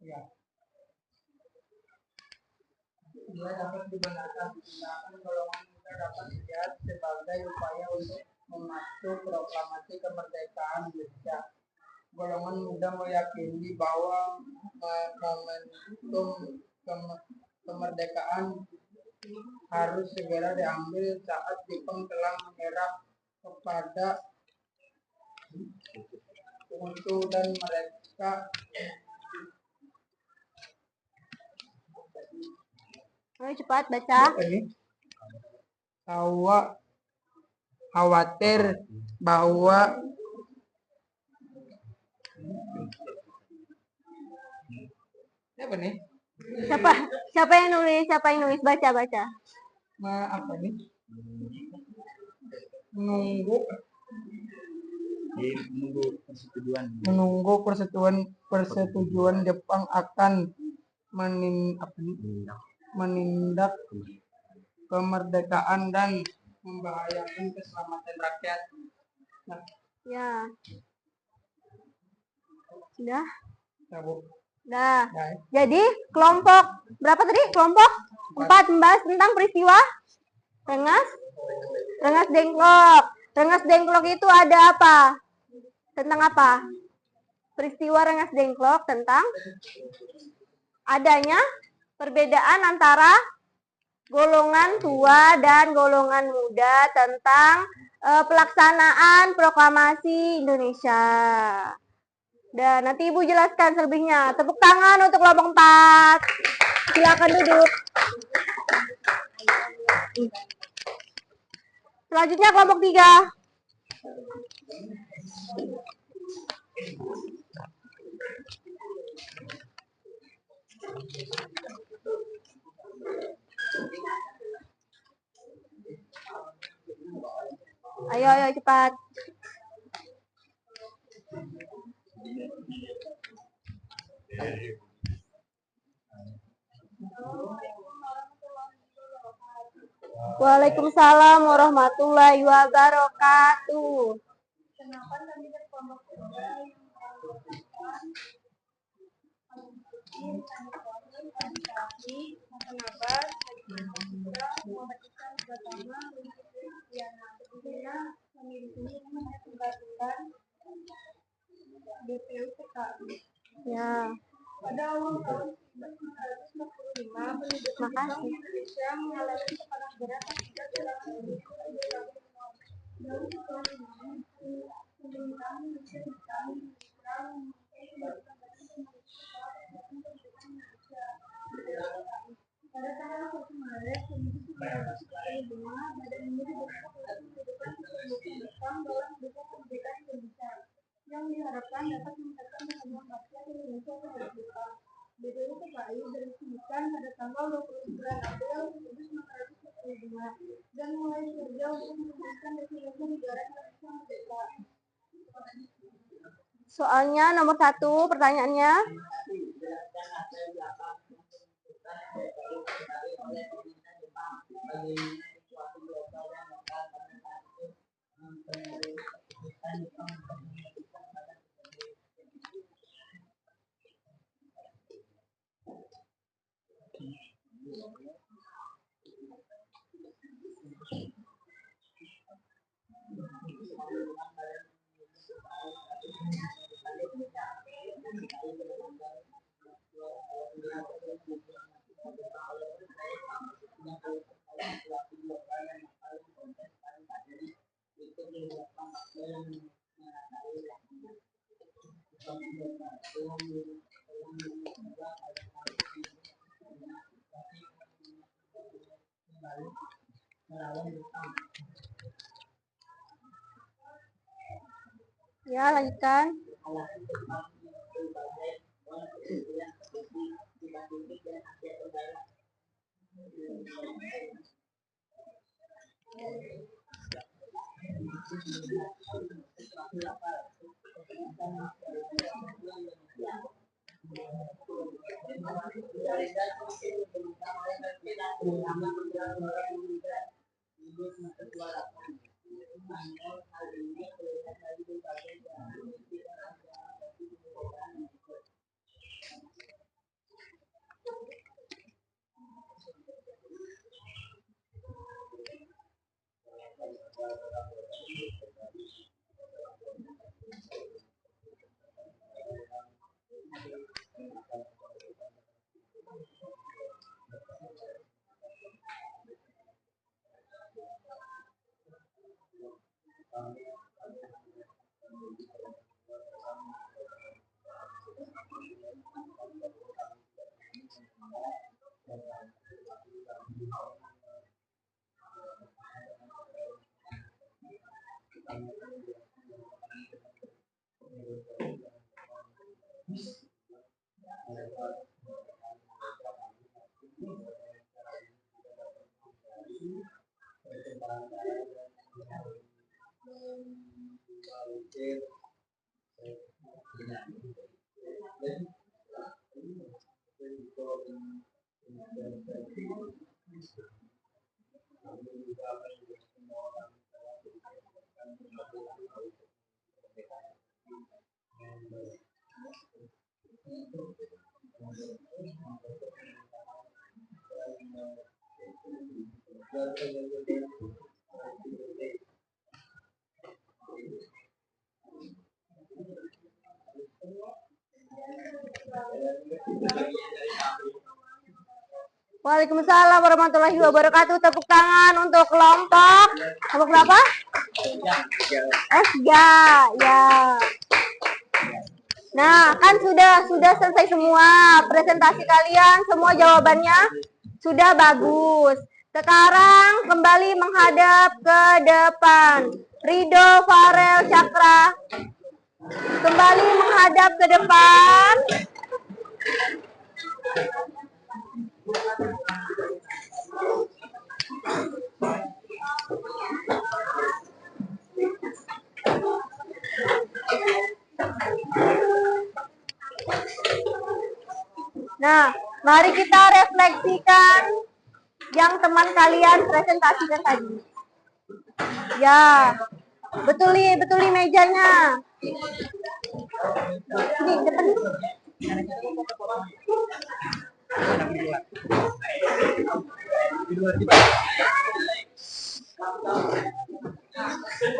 Ya. Dia dapat dibenarkan. Tindakan golongan muda dapat dilihat sebagai upaya untuk memacu proklamasi kemerdekaan Indonesia. Golongan muda meyakini bahwa momentum kemerdekaan harus segera diambil saat Jepang telah menyerah kepada Hutu dan mereka
Ayo cepat baca.
Khawatir bahwa apa nih?
Siapa yang nulis? Baca.
Apa nih? Menunggu persetujuan Jepang akan menindak kemerdekaan dan membahayakan keselamatan rakyat.
Ya. Sudah?
Bu.
Nah, jadi kelompok berapa tadi? Kelompok 4 membahas tentang peristiwa Rengas Dengklok. Rengas Dengklok itu ada apa? Tentang apa? Peristiwa Rengas Dengklok tentang adanya perbedaan antara golongan tua dan golongan muda tentang pelaksanaan proklamasi Indonesia. Dan nanti Ibu jelaskan selebihnya. Tepuk tangan untuk kelompok 4. Silakan duduk. Selanjutnya kelompok 3. Ayo cepat. Waalaikumsalam warahmatullahi wabarakatuh.
Kenapa kandidat kelompok kedua yang kenapa memberikan pertama tentunya memiliki mengakibatkan BPUPKI.
Ya.
Pada awal tahun 1945, penduduk Indonesia mengalami tekanan berat akibat serangan dalam pemerintahan Indonesia pada tanggal 1 Maret 1945, Badan ini dibentuk oleh pendudukan Jepang dalam mendukung kemerdekaan Indonesia yang diharapkan dapat meningkatkan kemajuan rakyat Indonesia terhadap Jepang. BPUPKI diresmikan pada tanggal 29 April 1945 dan mulai bekerja untuk mewujudkan definisi negara Indonesia merdeka.
Soalnya nomor 1 pertanyaannya. Ya, lanjutkan. Waalaikumsalam warahmatullahi wabarakatuh. Tepuk tangan untuk kelompok berapa? S3. Ya. Nah, kan sudah selesai semua presentasi kalian, semua jawabannya sudah bagus. Sekarang kembali menghadap ke depan. Rido, Farel, Cakra, kembali menghadap ke depan. Nah, mari kita refleksikan yang teman kalian presentasikan tadi. Ya, betuli mejanya. Ini depan.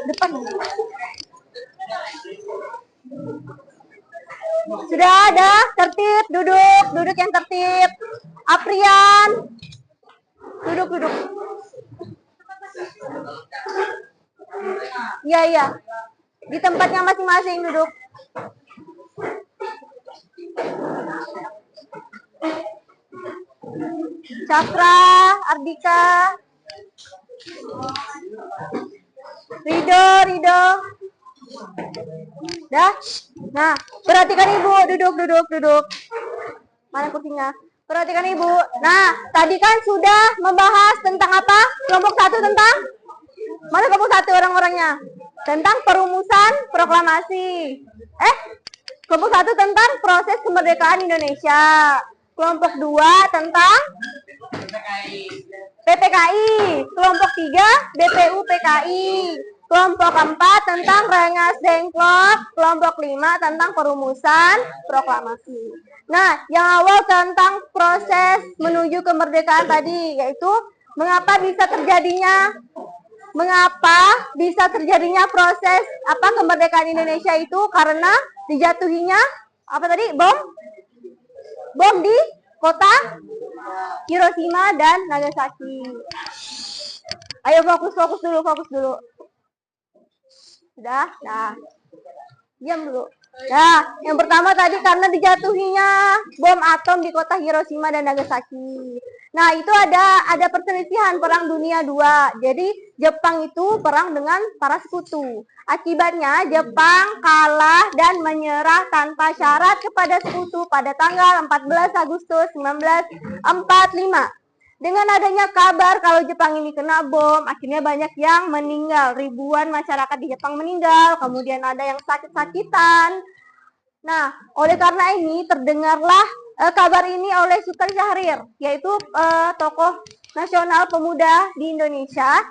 Depan. Sudah ada, tertib, duduk yang tertib. Aprian, duduk. Iya, di tempatnya masing-masing duduk. Cakra, Ardika, Rido. Dah. Nah, perhatikan Ibu, duduk. Mana kursinya? Perhatikan Ibu. Nah, tadi kan sudah membahas tentang apa? Kelompok 1 tentang? Mana kelompok 1 orang-orangnya? Tentang perumusan proklamasi. Kelompok 1 tentang proses kemerdekaan Indonesia. Kelompok 2 tentang PPKI. Kelompok 3 BPU PKI. Kelompok 4 tentang Rengas Dengklok. Kelompok 5 tentang perumusan proklamasi. Nah, yang awal tentang proses menuju kemerdekaan tadi, yaitu mengapa bisa terjadinya proses kemerdekaan Indonesia itu karena dijatuhinya bom di kota Hiroshima dan Nagasaki. Ayo fokus dulu. Sudah, diam dulu. Nah, yang pertama tadi karena dijatuhinya bom atom di kota Hiroshima dan Nagasaki. Nah, itu ada perselisihan Perang Dunia II. Jadi, Jepang itu perang dengan para sekutu. Akibatnya, Jepang kalah dan menyerah tanpa syarat kepada sekutu pada tanggal 14 Agustus 1945. Dengan adanya kabar kalau Jepang ini kena bom, akhirnya banyak yang meninggal. Ribuan masyarakat di Jepang meninggal, kemudian ada yang sakit-sakitan. Nah, oleh karena ini terdengarlah kabar ini oleh Sultan Syahrir, yaitu tokoh nasional pemuda di Indonesia,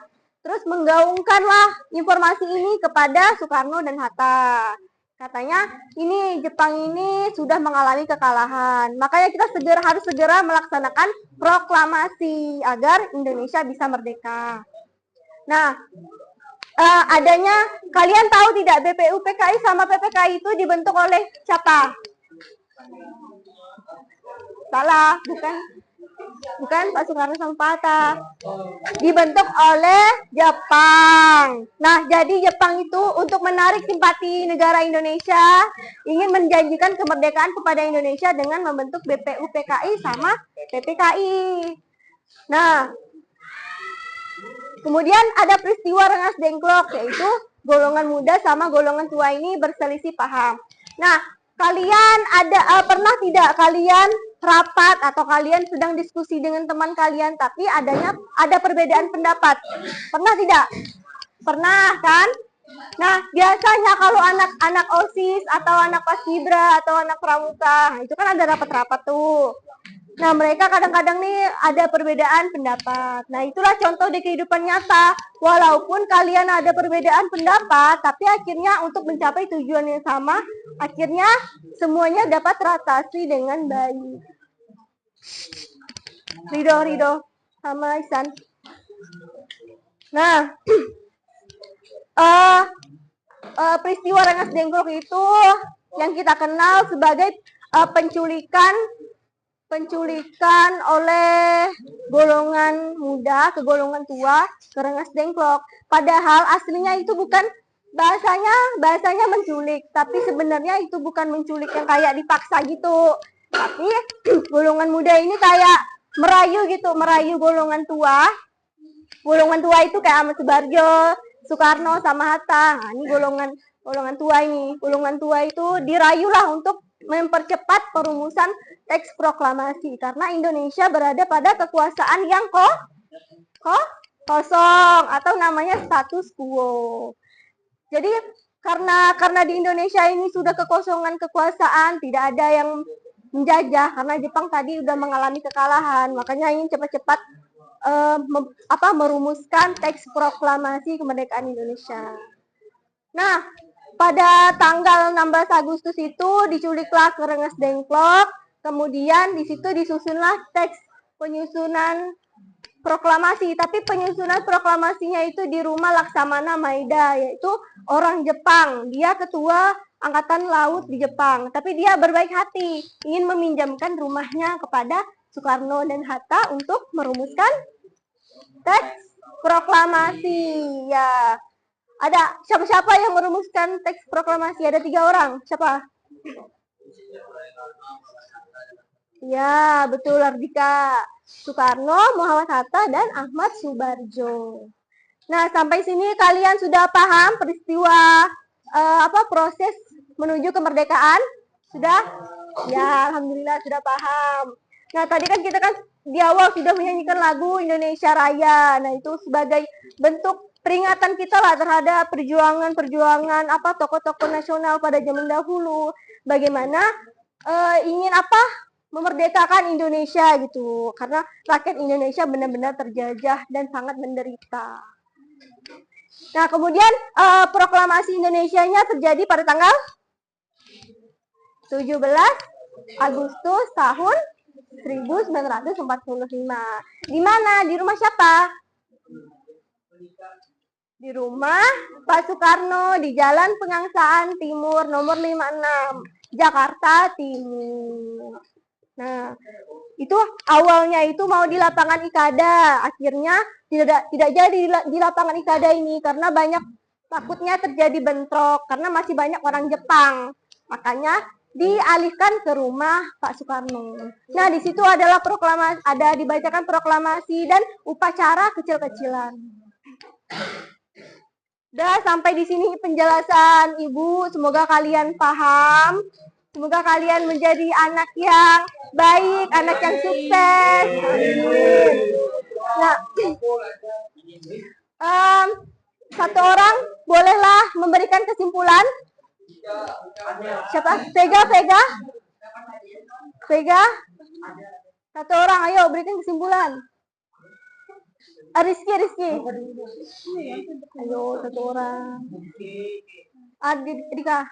terus menggaungkanlah informasi ini kepada Soekarno dan Hatta. Katanya ini Jepang ini sudah mengalami kekalahan, makanya kita harus segera melaksanakan proklamasi agar Indonesia bisa merdeka. Nah, adanya, kalian tahu tidak BPU PKI sama PPKI itu dibentuk oleh siapa? Salah, bukan Pak Soekarno sama Pak Hatta. Dibentuk oleh Jepang. Nah, jadi Jepang itu untuk menarik simpati negara Indonesia ingin menjanjikan kemerdekaan kepada Indonesia dengan membentuk BPU PKI sama PPKI. Nah, kemudian ada peristiwa Rengas Dengklok, yaitu golongan muda sama golongan tua ini berselisih paham. Nah, kalian pernah tidak kalian rapat atau kalian sedang diskusi dengan teman kalian tapi ada perbedaan pendapat? Pernah tidak? Pernah kan? Nah, biasanya kalau anak OSIS atau anak Paskibra atau anak Pramuka, itu kan ada rapat-rapat tuh. Nah, mereka kadang-kadang nih ada perbedaan pendapat. Nah, itulah contoh di kehidupan nyata. Walaupun kalian ada perbedaan pendapat, tapi akhirnya untuk mencapai tujuan yang sama, akhirnya semuanya dapat teratasi dengan baik. Ridho sama Ihsan. Nah, peristiwa Rengas Dengklok itu yang kita kenal sebagai penculikan oleh golongan muda ke golongan tua ke Rengas Dengklok. Padahal aslinya itu bukan bahasanya menculik, tapi sebenarnya itu bukan menculik yang kayak dipaksa gitu. Tapi golongan muda ini kayak merayu golongan tua. Golongan tua itu kayak Ahmad Subarjo, Soekarno sama Hatta. Nah, ini golongan tua ini. Golongan tua itu dirayulah untuk mempercepat perumusan teks proklamasi karena Indonesia berada pada kekuasaan yang kosong atau namanya status quo. Jadi karena di Indonesia ini sudah kekosongan kekuasaan, tidak ada yang menjajah karena Jepang tadi sudah mengalami kekalahan, makanya ingin cepat-cepat merumuskan teks proklamasi kemerdekaan Indonesia. Nah, pada tanggal 16 Agustus itu diculiklah ke Rengas Dengklok, kemudian di situ disusunlah teks penyusunan proklamasi, tapi penyusunan proklamasinya itu di rumah Laksamana Maeda, yaitu orang Jepang. Dia ketua Angkatan Laut di Jepang, tapi dia berbaik hati, ingin meminjamkan rumahnya kepada Soekarno dan Hatta untuk merumuskan teks proklamasi. Ya, ada siapa-siapa yang merumuskan teks proklamasi? Ada 3 orang. Siapa? Ya, betul, Ardika. Soekarno, Muhammad Hatta, dan Ahmad Subarjo. Nah, sampai sini kalian sudah paham peristiwa proses menuju kemerdekaan? Sudah? Ya, alhamdulillah sudah paham. Nah, tadi kan kita di awal sudah menyanyikan lagu Indonesia Raya. Nah, itu sebagai bentuk peringatan kita lah terhadap perjuangan tokoh-tokoh nasional pada zaman dahulu. Bagaimana ingin memerdekakan Indonesia gitu. Karena rakyat Indonesia benar-benar terjajah dan sangat menderita. Nah, kemudian proklamasi Indonesianya terjadi pada tanggal 17 Agustus tahun 1945. Di mana? Di rumah siapa? Di rumah Pak Soekarno di Jalan Pengangsaan Timur nomor 56, Jakarta Timur. Nah, itu awalnya itu mau di lapangan Ikada, akhirnya tidak jadi di lapangan Ikada ini karena takutnya terjadi bentrok karena masih banyak orang Jepang. Makanya dialihkan ke rumah Pak Soekarno. Nah, di situ adalah proklamasi, ada dibacakan proklamasi dan upacara kecil-kecilan. Udah sampai di sini penjelasan Ibu, semoga kalian paham. Semoga kalian menjadi anak yang baik, anak yang sukses. Amin. Nah, satu orang bolehlah memberikan kesimpulan. Siapa? Vega? Satu orang, ayo berikan kesimpulan. Rizky. Ayo, satu orang. Dika.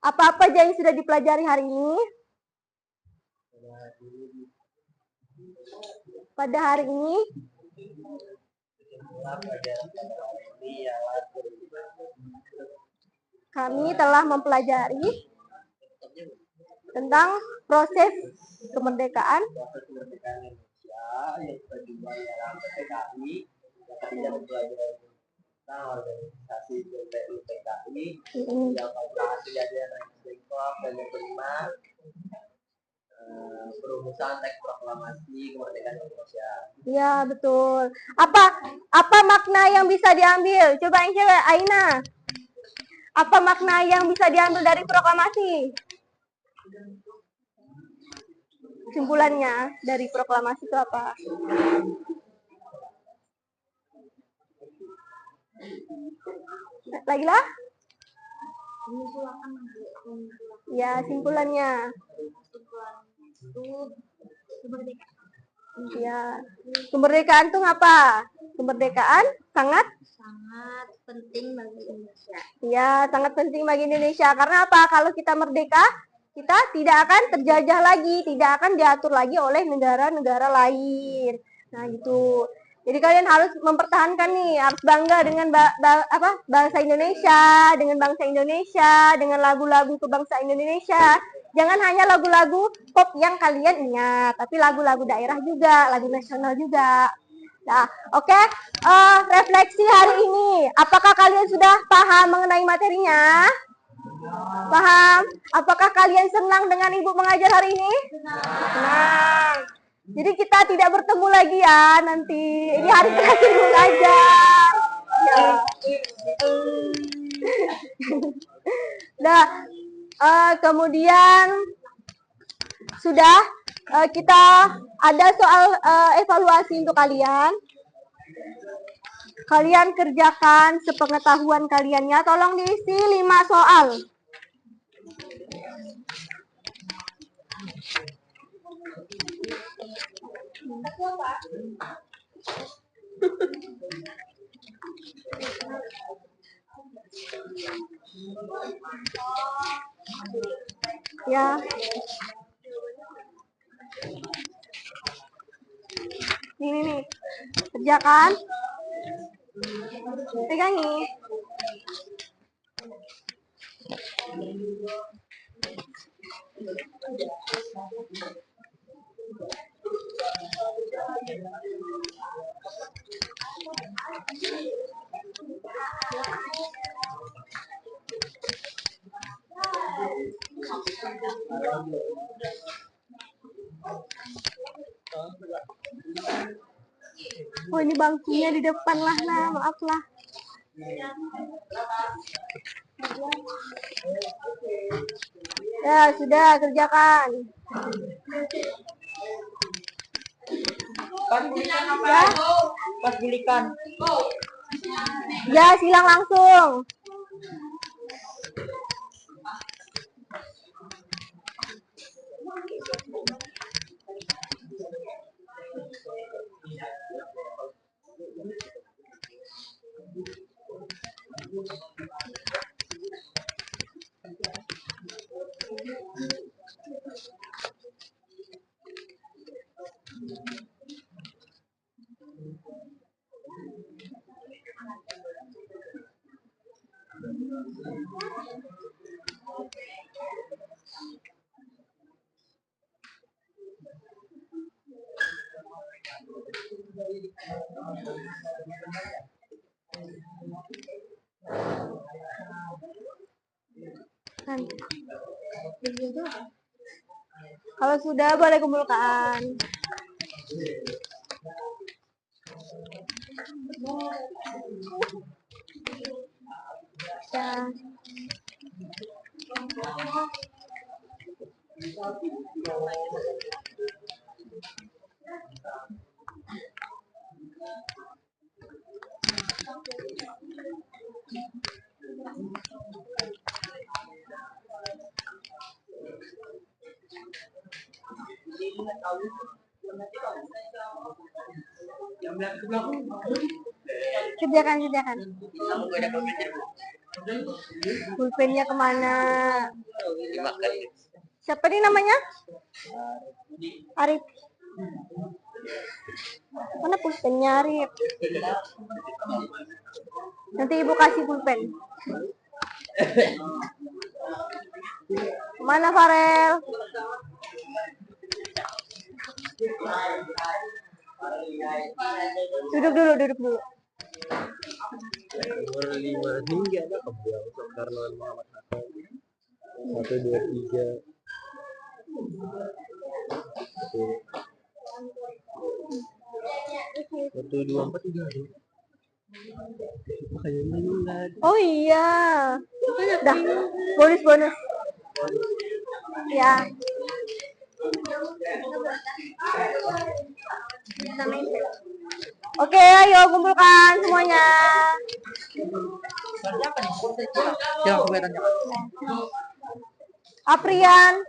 Apa-apa aja yang sudah dipelajari hari ini? Pada hari ini? Kami telah mempelajari tentang proses kemerdekaan
perumusan teks proklamasi kemerdekaan Indonesia.
Ya, betul. Apa makna yang bisa diambil? Coba yang cewek, Aina. Apa makna yang bisa diambil dari proklamasi? Kesimpulannya dari proklamasi itu apa? Lagi lah? Ya, simpulannya. Ya, kemerdekaan itu apa? Kemerdekaan sangat
penting bagi Indonesia.
Ya, sangat penting bagi Indonesia. Karena apa? Kalau kita merdeka, kita tidak akan terjajah lagi, tidak akan diatur lagi oleh negara-negara lain. Nah, gitu. Jadi kalian harus mempertahankan nih, harus bangga dengan bahasa Indonesia, dengan bangsa Indonesia, dengan lagu-lagu kebangsaan Indonesia. Jangan hanya lagu-lagu pop yang kalian ingat, tapi lagu-lagu daerah juga, lagu nasional juga. Nah, oke. Refleksi hari ini, apakah kalian sudah paham mengenai materinya? Paham? Apakah kalian senang dengan Ibu mengajar hari ini? Senang. Jadi kita tidak bertemu lagi ya nanti. Ini hari terakhir mengajar. Ya. Nah, kemudian sudah kita ada soal evaluasi untuk kalian. Kalian kerjakan sepengetahuan kaliannya. Tolong diisi 5 soal. Ya. Nih. Kerjakan. Pegangi. Oh, ini bangkunya di depan lah, nah maaf lah. Ya, sudah kerjakan.
Pas bulikan.
Ya, silang langsung. Kalau sudah boleh kumpulkan. Ya. Kerjakan. Pulpennya kemana?
Dimakan.
Siapa nih namanya? Arif. Mana pulpennya Arif? Nanti ibu kasih pulpen. Mana Farel? Duduk dulu.
Nomor 5 hingga ada kebiau Soekarno Muhammad Hatta. 1, 2, 3. Satu, dua, empat, tiga.
Oh iya. Dah. Bonus. Ya. Oke, ayo kumpulkan semuanya. Aprian.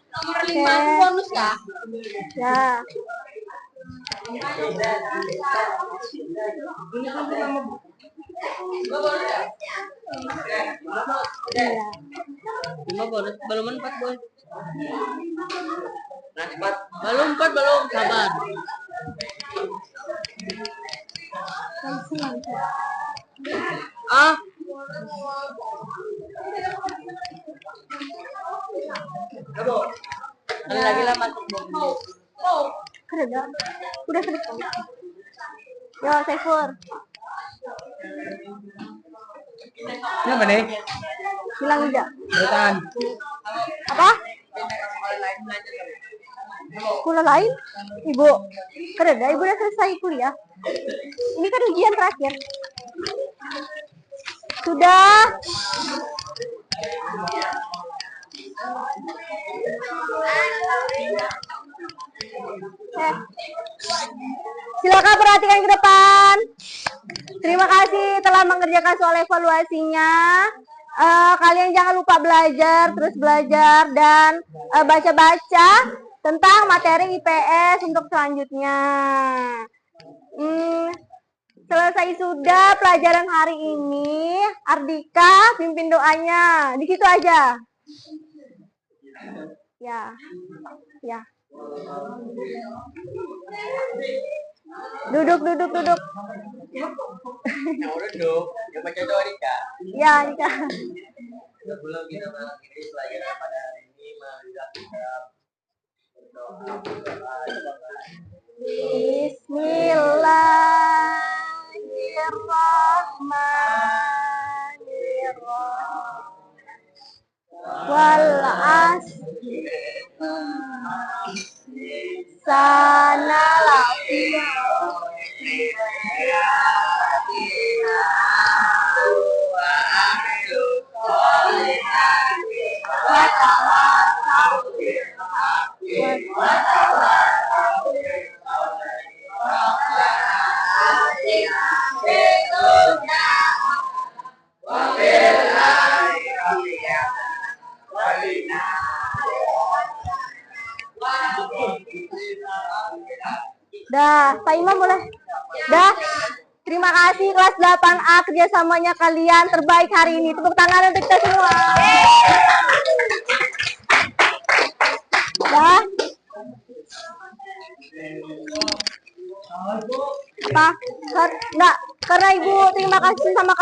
Nomor 5 itu bonus kah?
Ya.
Lima bonus, belum 4 boy. Nah, 4. Belum sabar. Lagi lama
Kerja. Udah selesai. Yo, Saiful.
ini apa nih?
Bilang aja.
Bukan.
Apa? Sekolah lain? Ibu. Kerja, ibu udah selesai kuliah. Ini kan ujian terakhir. Sudah. Silakan perhatikan ke depan. Terima kasih telah mengerjakan soal evaluasinya. Kalian jangan lupa terus belajar dan baca-baca tentang materi IPS untuk selanjutnya. Selesai sudah pelajaran hari ini. Ardika pimpin doanya. Di situ aja. Ya. Duduk.
Yang udah duduk, yang baca doa Rika.
Ya, Rika.
Sebelum kita mengakhiri pelajaran pada hari ini, mari kita berdoa.
Bismillahirrahmanirrahim. Wal asri sana Dah, Pak Imam boleh. Dah. Terima kasih kelas 8A kerjasamanya kalian terbaik hari ini. Tepuk tangan untuk kita semua. Dah. Karena Ibu terima kasih sama